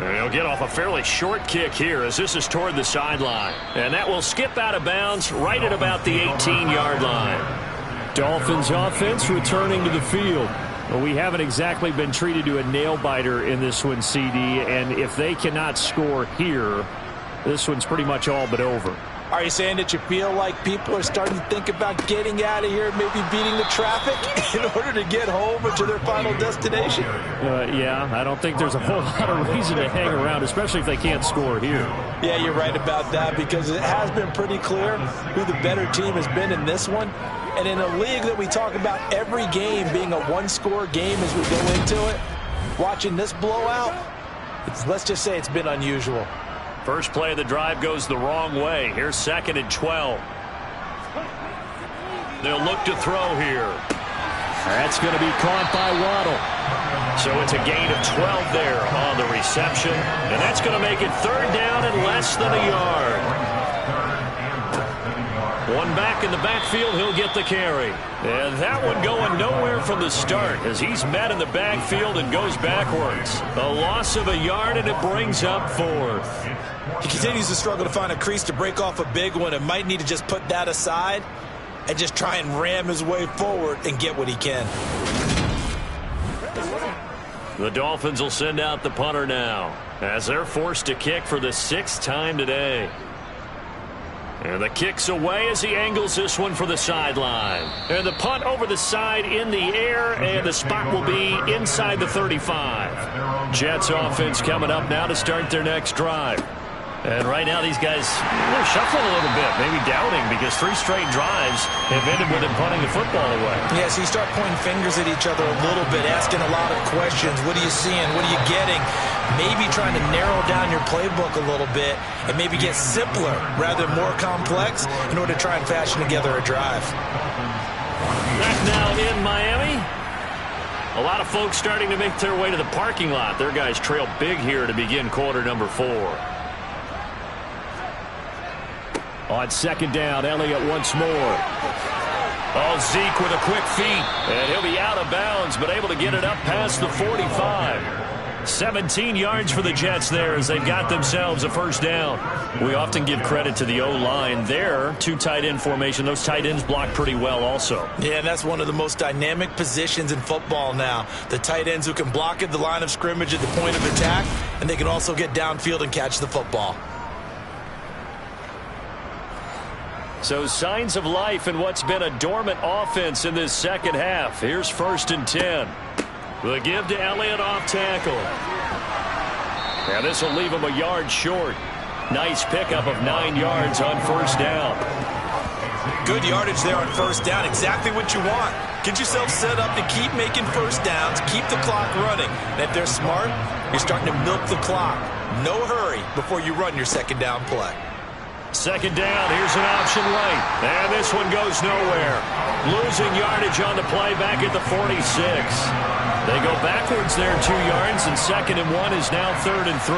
And he'll get off a fairly short kick here as this is toward the sideline. And that will skip out of bounds right at about the 18-yard line. Dolphins offense returning to the field. Well, we haven't exactly been treated to a nail-biter in this one, CD, and if they cannot score here, this one's pretty much all but over. Are you saying that you feel like people are starting to think about getting out of here and maybe beating the traffic in order to get home or to their final destination? Yeah, I don't think there's a whole lot of reason to hang around, especially if they can't score here. Yeah, you're right about that, because it has been pretty clear who the better team has been in this one. And in a league that we talk about every game being a one-score game as we go into it, watching this blowout, let's just say it's been unusual. First play of the drive goes the wrong way. Here's 2nd and 12. They'll look to throw here. That's going to be caught by Waddle. So it's a gain of 12 there on the reception. And that's going to make it 3rd down and less than a yard. One back in the backfield, he'll get the carry. And that one going nowhere from the start as he's met in the backfield and goes backwards. A loss of a yard, and it brings up 4th. He continues to struggle to find a crease to break off a big one and might need to just put that aside and just try and ram his way forward and get what he can. The Dolphins will send out the punter now as they're forced to kick for the 6th time today. And the kick's away as he angles this one for the sideline. And the punt over the side in the air, and the spot will be inside the 35. Jets offense coming up now to start their next drive. And right now these guys, they're shuffling a little bit, maybe doubting, because 3 straight drives have ended with them punting the football away. Yeah, so you start pointing fingers at each other a little bit, asking a lot of questions. What are you seeing? What are you getting? Maybe trying to narrow down your playbook a little bit and maybe get simpler rather than more complex in order to try and fashion together a drive. Back now in Miami. A lot of folks starting to make their way to the parking lot. Their guys trail big here to begin quarter number 4. On 2nd down, Elliott once more. Oh, Zeke with a quick feet. And he'll be out of bounds, but able to get it up past the 45. 17 yards for the Jets there as they've got themselves a first down. We often give credit to the O-line there. 2 tight end formation. Those tight ends block pretty well also. Yeah, and that's one of the most dynamic positions in football now. The tight ends who can block at the line of scrimmage at the point of attack, and they can also get downfield and catch the football. So signs of life in what's been a dormant offense in this second half. Here's 1st and 10. The give to Elliott off tackle. Now this will leave him a yard short. Nice pickup of 9 yards on first down. Good yardage there on first down. Exactly what you want. Get yourself set up to keep making first downs, keep the clock running. And if they're smart, you're starting to milk the clock. No hurry before you run your second down play. Second down, here's an option right. And this one goes nowhere. Losing yardage on the play back at the 46. They go backwards there 2 yards, and 2nd and 1 is now 3rd and 3.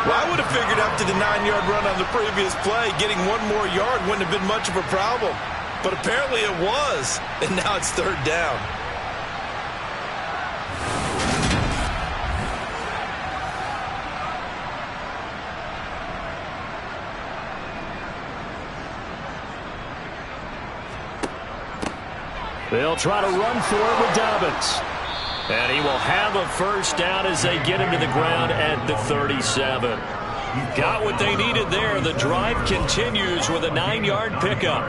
Well, I would have figured after the 9-yard run on the previous play, getting 1 more yard wouldn't have been much of a problem. But apparently it was, and now it's 3rd down. They'll try to run for it with Dobbins. And he will have a first down as they get him to the ground at the 37. Got what they needed there. The drive continues with a 9-yard pickup.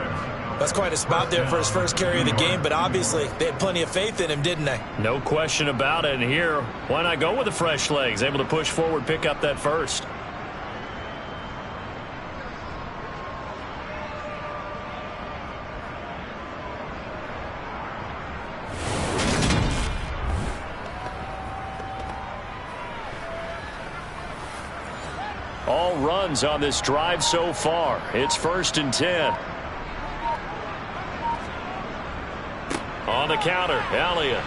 That's quite a spot there for his first carry of the game, but obviously they had plenty of faith in him, didn't they? No question about it. And here, why not go with the fresh legs? Able to push forward, pick up that first. All runs on this drive so far. It's 1st and 10. On the counter, Elliott.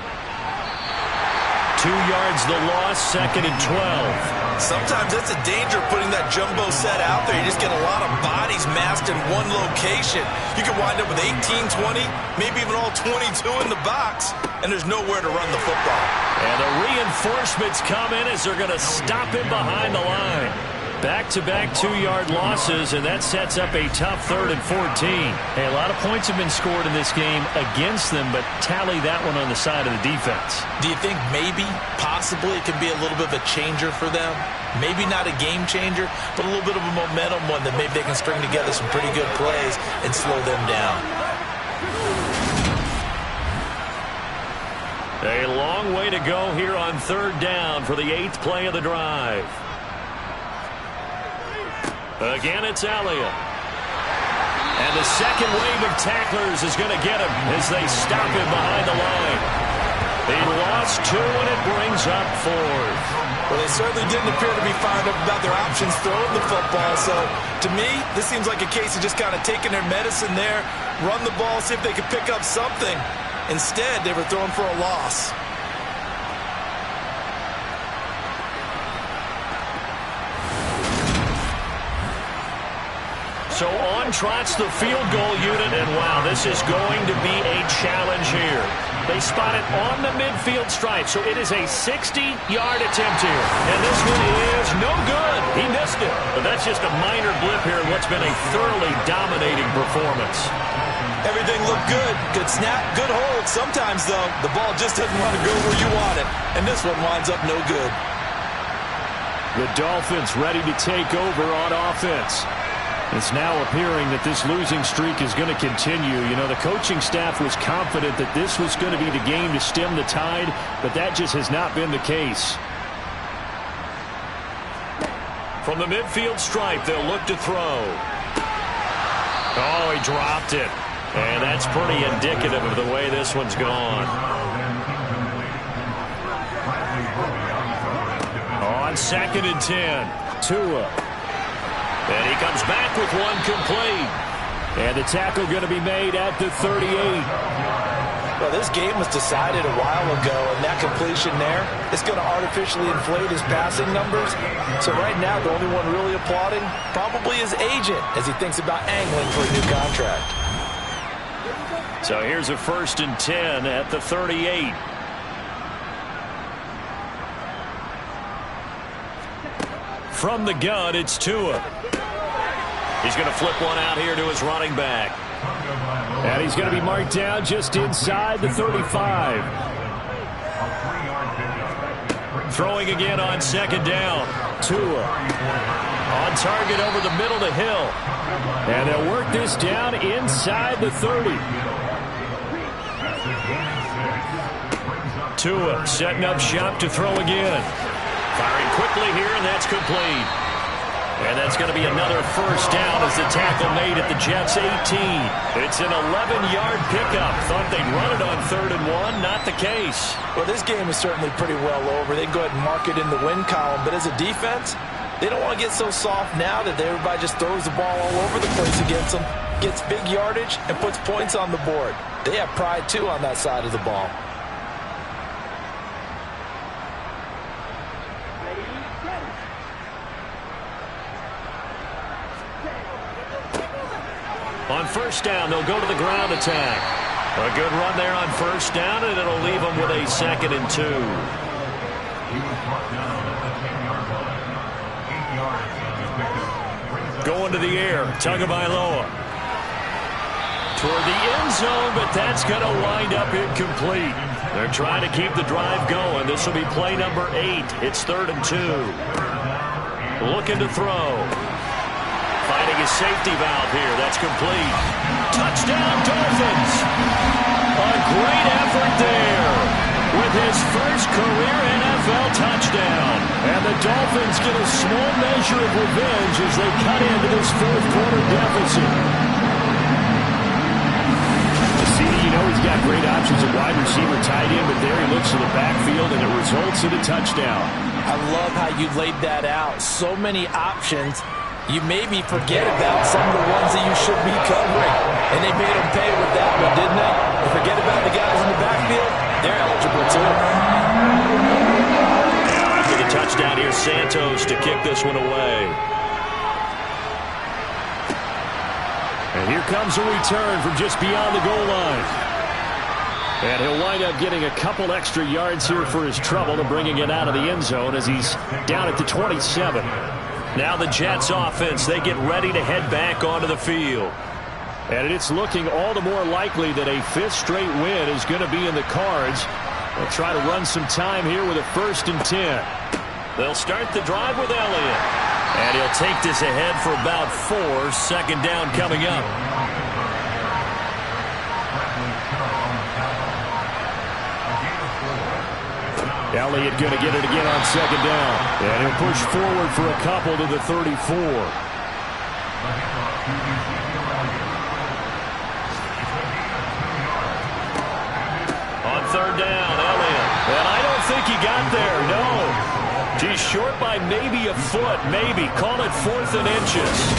2 yards the loss, 2nd and 12. Sometimes that's a danger of putting that jumbo set out there. You just get a lot of bodies massed in one location. You can wind up with 18, 20, maybe even all 22 in the box, and there's nowhere to run the football. And the reinforcements come in as they're going to stop him behind the line. Back-to-back 2-yard losses, and that sets up a tough 3rd and 14. Hey, a lot of points have been scored in this game against them, but tally that one on the side of the defense. Do you think maybe, possibly, it could be a little bit of a changer for them? Maybe not a game changer, but a little bit of a momentum one that maybe they can string together some pretty good plays and slow them down. A long way to go here on 3rd down for the 8th play of the drive. Again, it's Elliott. And the second wave of tacklers is going to get him as they stop him behind the line. He lost 2, and it brings up 4th. Well, they certainly didn't appear to be fired up about their options throwing the football. So, to me, this seems like a case of just kind of taking their medicine there, run the ball, see if they could pick up something. Instead, they were throwing for a loss. So on trots the field goal unit, and wow, this is going to be a challenge here. They spot it on the midfield stripe, so it is a 60-yard attempt here. And this one is no good. He missed it. But that's just a minor blip here in what's been a thoroughly dominating performance. Everything looked good. Good snap, good hold. Sometimes, though, the ball just doesn't want to go where you want it. And this one winds up no good. The Dolphins ready to take over on offense. It's now appearing that this losing streak is going to continue. You know, the coaching staff was confident that this was going to be the game to stem the tide, but that just has not been the case. From the midfield stripe, they'll look to throw. Oh, he dropped it. And that's pretty indicative of the way this one's gone. On 2nd and 10, Tua. And he comes back with one complete. And the tackle going to be made at the 38. Well, this game was decided a while ago, and that completion there is going to artificially inflate his passing numbers. So right now, the only one really applauding probably his agent as he thinks about angling for a new contract. So here's a 1st and 10 at the 38. From the gun, it's Tua. He's going to flip one out here to his running back. And he's going to be marked down just inside the 35. Throwing again on second down. Tua on target over the middle to Hill. And they'll work this down inside the 30. Tua setting up shop to throw again. Firing quickly here, and that's complete. And that's going to be another first down as the tackle made at the Jets' 18. It's an 11-yard pickup. Thought they'd run it on 3rd and 1. Not the case. Well, this game is certainly pretty well over. They can go ahead and mark it in the win column. But as a defense, they don't want to get so soft now that everybody just throws the ball all over the place against them, gets big yardage, and puts points on the board. They have pride, too, on that side of the ball. On first down, they'll go to the ground attack. A good run there on first down, and it'll leave them with a 2nd and 2. Going to the air, Tagovailoa. Toward the end zone, but that's going to wind up incomplete. They're trying to keep the drive going. This will be play number 8. It's 3rd and 2. Looking to throw. Finding his safety valve here. That's complete. Touchdown, Dolphins. A great effort there with his first career NFL touchdown. And the Dolphins get a small measure of revenge as they cut into this 4th-quarter deficit. You know he's got great options at wide receiver, tight end, but there he looks to the backfield, and it results in a touchdown. I love how you laid that out. So many options. You maybe forget about some of the ones that you should be covering. And they made them pay with that one, didn't they? And forget about the guys in the backfield. They're eligible, too. After the touchdown, here's Santos to kick this one away. And here comes a return from just beyond the goal line. And he'll wind up getting a couple extra yards here for his trouble and bringing it out of the end zone as he's down at the 27. Now the Jets offense, they get ready to head back onto the field. And it's looking all the more likely that a 5th straight win is going to be in the cards. They'll try to run some time here with a 1st and 10. They'll start the drive with Elliott. And he'll take this ahead for about 4. 2nd down coming up. Elliott going to get it again on 2nd down. And he'll push forward for a couple to the 34. On 3rd down, Elliott. And I don't think he got there, no. He's short by maybe a foot, maybe. Call it 4th and inches.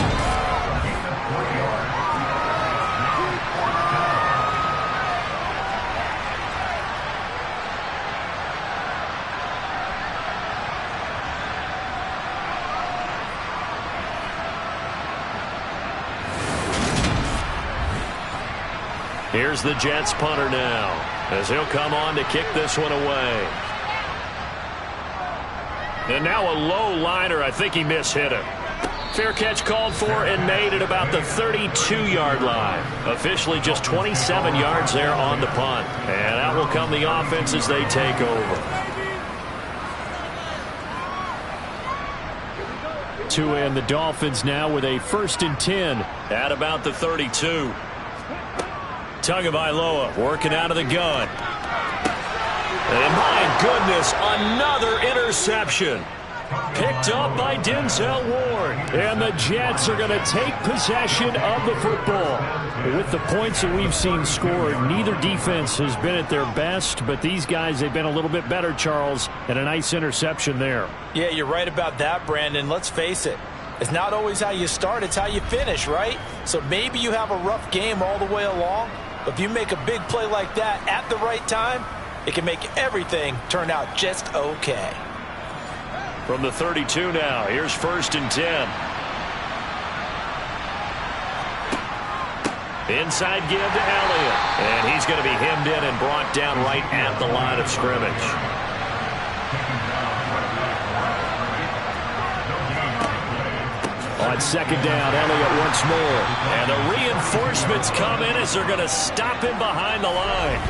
Here's the Jets punter now, as he'll come on to kick this one away. And now a low liner. I think he mishit him. Fair catch called for and made at about the 32-yard line. Officially just 27 yards there on the punt. And out will come the offense as they take over. Tua and the Dolphins now with a 1st and 10. At about the 32. Tagovailoa working out of the gun. And my goodness, another interception. Picked up by Denzel Ward. And the Jets are going to take possession of the football. With the points that we've seen scored, neither defense has been at their best, but these guys, they've been a little bit better, Charles, and a nice interception there. Yeah, you're right about that, Brandon. Let's face it. It's not always how you start, it's how you finish, right? So maybe you have a rough game all the way along, but if you make a big play like that at the right time, it can make everything turn out just okay. From the 32 now, here's 1st and 10. Inside give to Elliott. And he's going to be hemmed in and brought down right at the line of scrimmage. on second down. Elliott once more. And the reinforcements come in as they're going to stop him behind the line.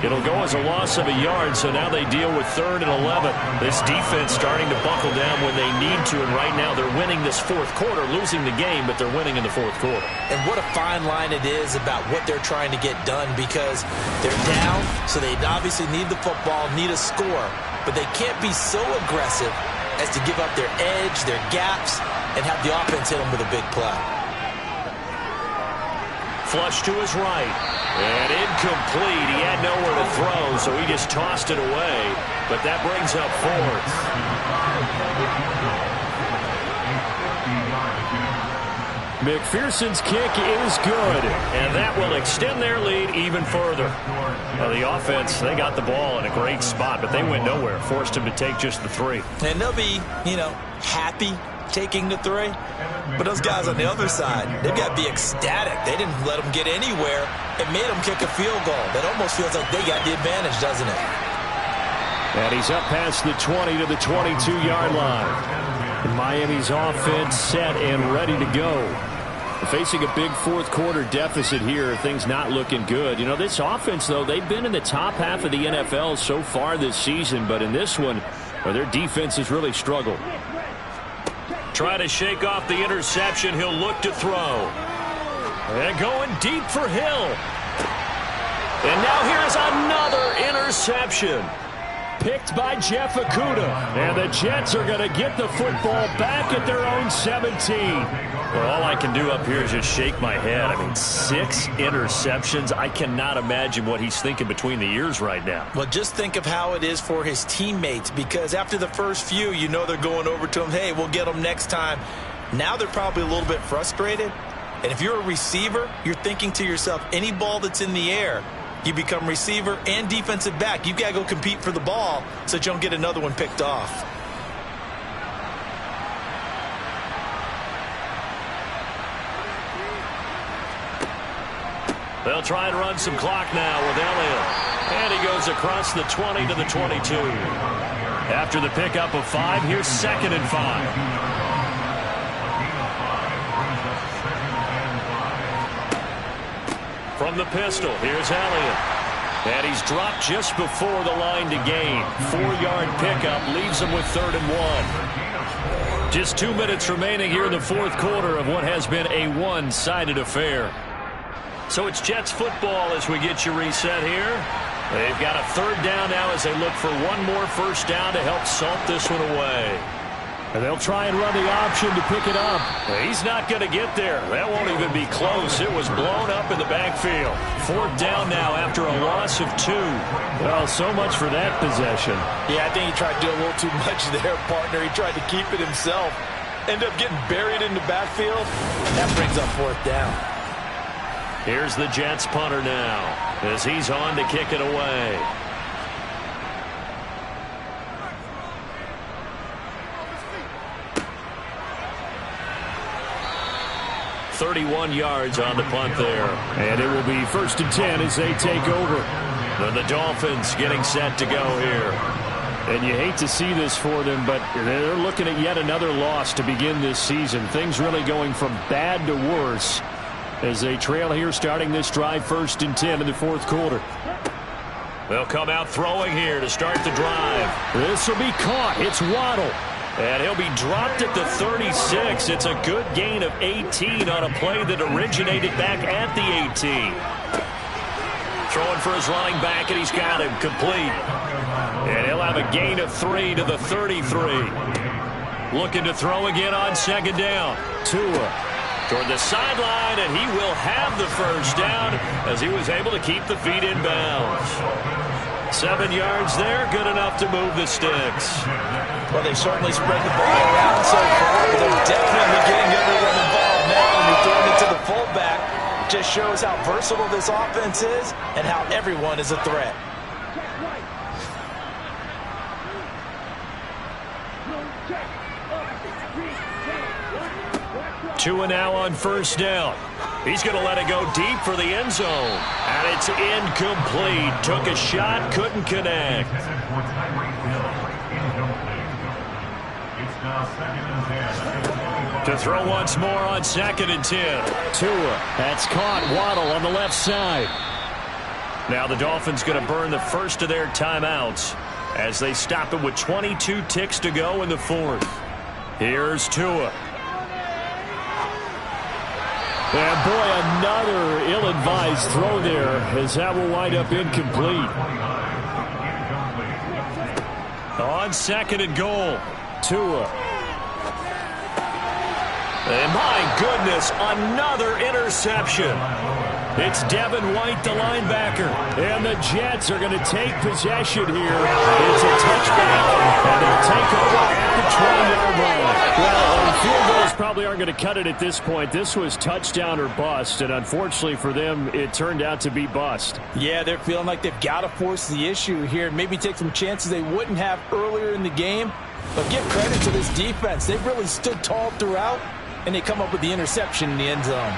It'll go as a loss of a yard, so now they deal with 3rd and 11. This defense starting to buckle down when they need to, and right now they're winning this fourth quarter, losing the game, but they're winning in the fourth quarter. And what a fine line it is about what they're trying to get done, because they're down, so they obviously need the football, need a score, but they can't be so aggressive as to give up their edge, their gaps, and have the offense hit them with a big play. Flush to his right. And incomplete. He had nowhere to throw, so he just tossed it away. But that brings up 4th. McPherson's kick is good. And that will extend their lead even further. Now the offense, they got the ball in a great spot, but they went nowhere. Forced him to take just the 3. And they'll be, happy taking the 3. But those guys on the other side, they've got to be ecstatic. They didn't let them get anywhere and made them kick a field goal. That almost feels like they got the advantage, doesn't it? And he's up past the 20 to the 22-yard line. And Miami's offense set and ready to go. Facing a big fourth quarter deficit here, things not looking good. This offense, though, they've been in the top half of the NFL so far this season, but in this one, their defense has really struggled. Try to shake off the interception. He'll look to throw. And going deep for Hill. And now here's another interception. Picked by Jeff Okudah. And the Jets are going to get the football back at their own 17. Well, all I can do up here is just shake my head. 6 interceptions. I cannot imagine what he's thinking between the ears right now. Well, just think of how it is for his teammates, because after the first few, they're going over to him, hey, we'll get them next time. Now they're probably a little bit frustrated. And if you're a receiver, you're thinking to yourself, any ball that's in the air, you become receiver and defensive back. You've got to go compete for the ball so that you don't get another one picked off. They'll try and run some clock now with Elliott. And he goes across the 20 to the 22. After the pickup of 5, here's 2nd and 5. From the pistol, here's Elliott. And he's dropped just before the line to gain. 4-yard pickup leaves him with 3rd and 1. Just 2 minutes remaining here in the fourth quarter of what has been a one-sided affair. So it's Jets football as we get you reset here. They've got a 3rd down now as they look for one more first down to help salt this one away. And they'll try and run the option to pick it up. He's not going to get there. That won't even be close. It was blown up in the backfield. 4th down now after a loss of 2. Well, so much for that possession. Yeah, I think he tried to do a little too much there, partner. He tried to keep it himself. Ended up getting buried in the backfield. That brings up 4th down. Here's the Jets punter now as he's on to kick it away. 31 yards on the punt there. And it will be 1st and 10 as they take over. The Dolphins getting set to go here. And you hate to see this for them, but they're looking at yet another loss to begin this season. Things really going from bad to worse as they trail here starting this drive 1st and 10 in the fourth quarter. They'll come out throwing here to start the drive. This will be caught. It's Waddle. And he'll be dropped at the 36. It's a good gain of 18 on a play that originated back at the 18. Throwing for his running back, and he's got him complete. And he'll have a gain of 3 to the 33. Looking to throw again on 2nd down. Tua toward the sideline, and he will have the first down as he was able to keep the feet in bounds. 7 yards there, good enough to move the sticks. Well, they certainly spread the ball around so far, but they're definitely getting everyone involved now. When you're throwing it to the fullback, it just shows how versatile this offense is and how everyone is a threat. Tua now on 1st down. He's going to let it go deep for the end zone. And it's incomplete. Took a shot, couldn't connect. Now 2nd and 10. To throw once more on 2nd and 10. Tua, that's caught. Waddle on the left side. Now the Dolphins going to burn the first of their timeouts as they stop it with 22 ticks to go in the 4th. Here's Tua. And boy, another ill-advised throw there as that will wind up incomplete. On 2nd and goal. Tua. And my goodness, another interception. It's Devin White, the linebacker. And the Jets are going to take possession here. It's a touchback, and they'll take over at the 20-yard line. Well, field goals probably aren't going to cut it at this point. This was touchdown or bust, and unfortunately for them, it turned out to be bust. Yeah, they're feeling like they've got to force the issue here. Maybe take some chances they wouldn't have earlier in the game. But give credit to this defense. They've really stood tall throughout, and they come up with the interception in the end zone.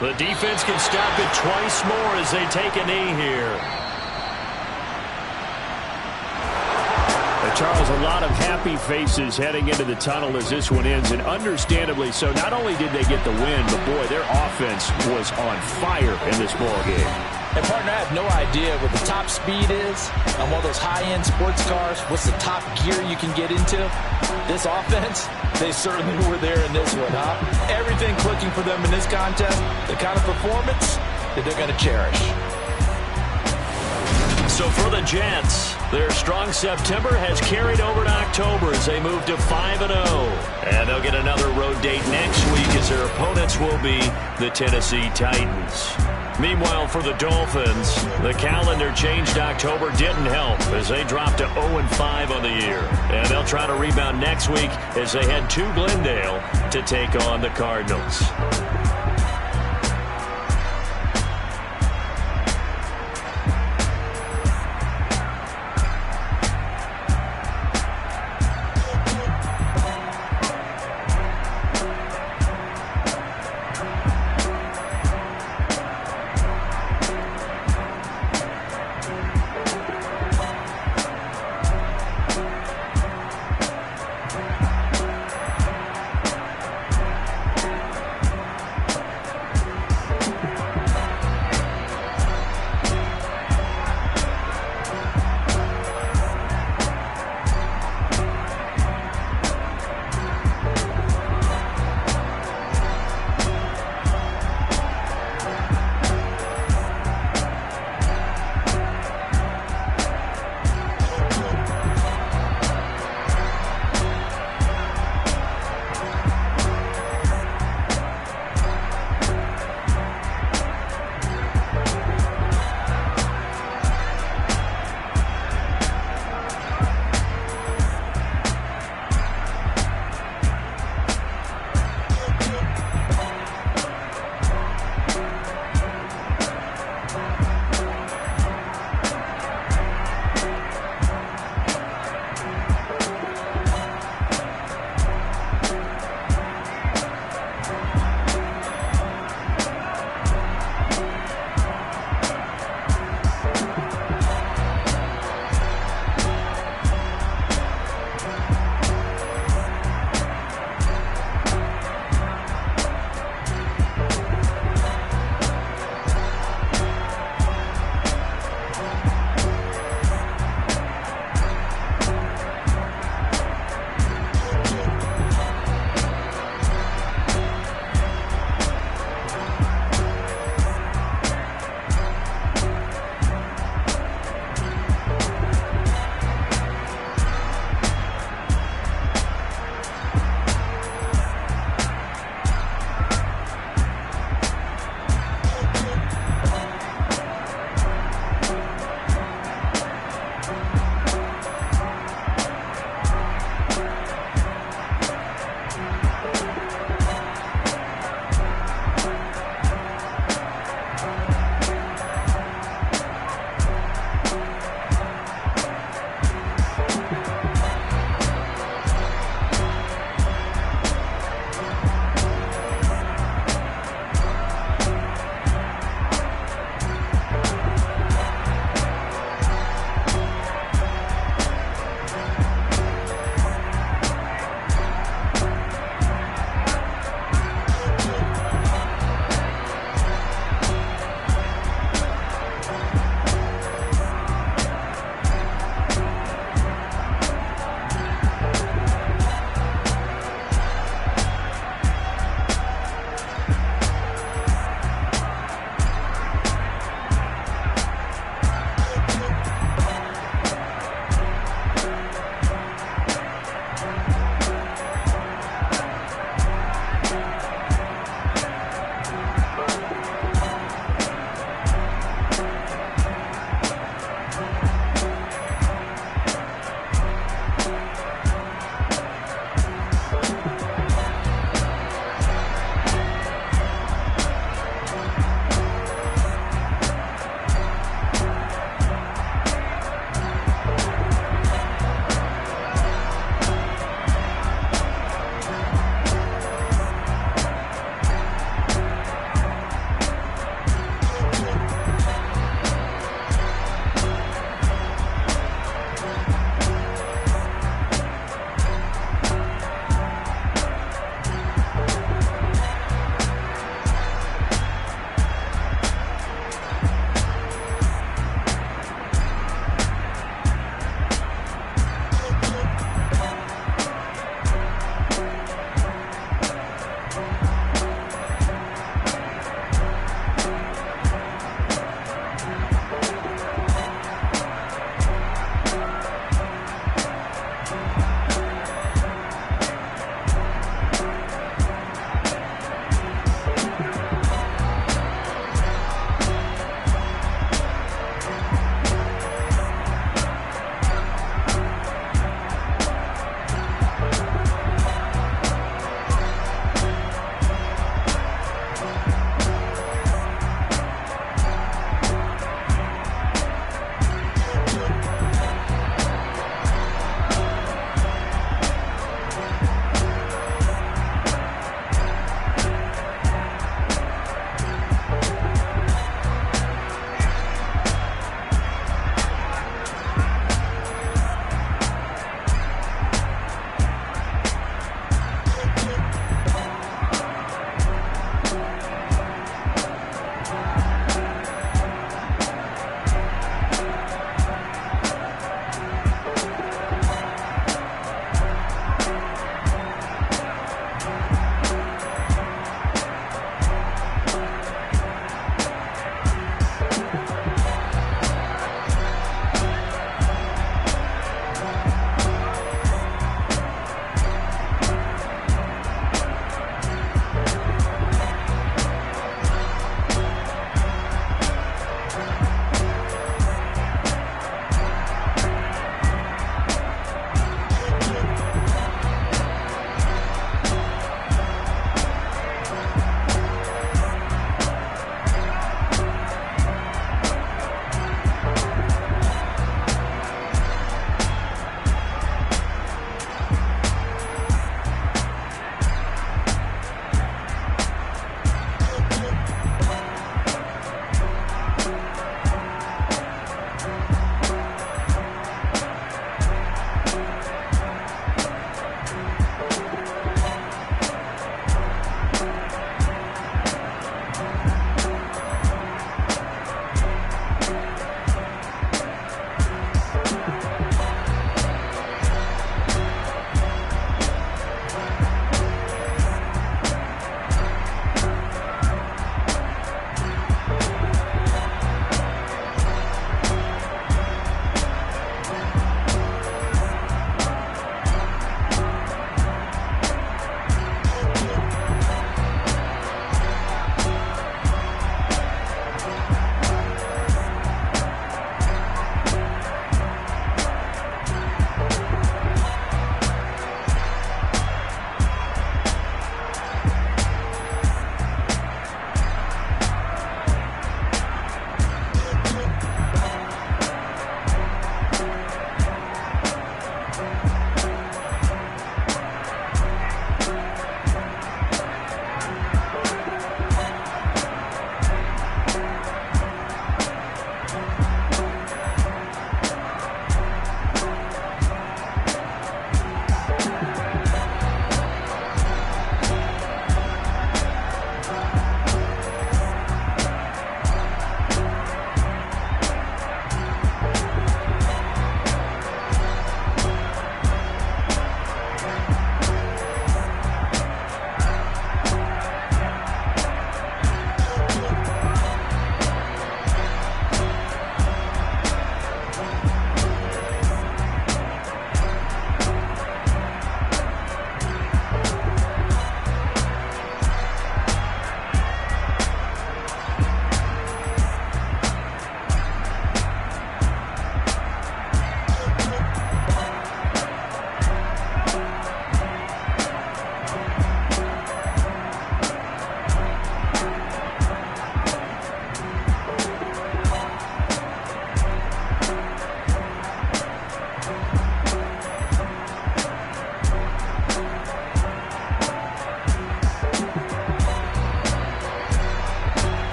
The defense can stop it twice more as they take a knee here. Charles, a lot of happy faces heading into the tunnel as this one ends, and understandably so. Not only did they get the win, but boy, their offense was on fire in this ball game. And partner, I have no idea what the top speed is on one of those high-end sports cars. What's the top gear you can get into? This offense, they certainly were there in this one, huh? Everything clicking for them in this contest, the kind of performance that they're going to cherish. So for the Jets, their strong September has carried over to October as they move to 5-0. And they'll get another road date next week as their opponents will be the Tennessee Titans. Meanwhile, for the Dolphins, the calendar changed. October didn't help as they dropped to 0-5 on the year. And they'll try to rebound next week as they head to Glendale to take on the Cardinals.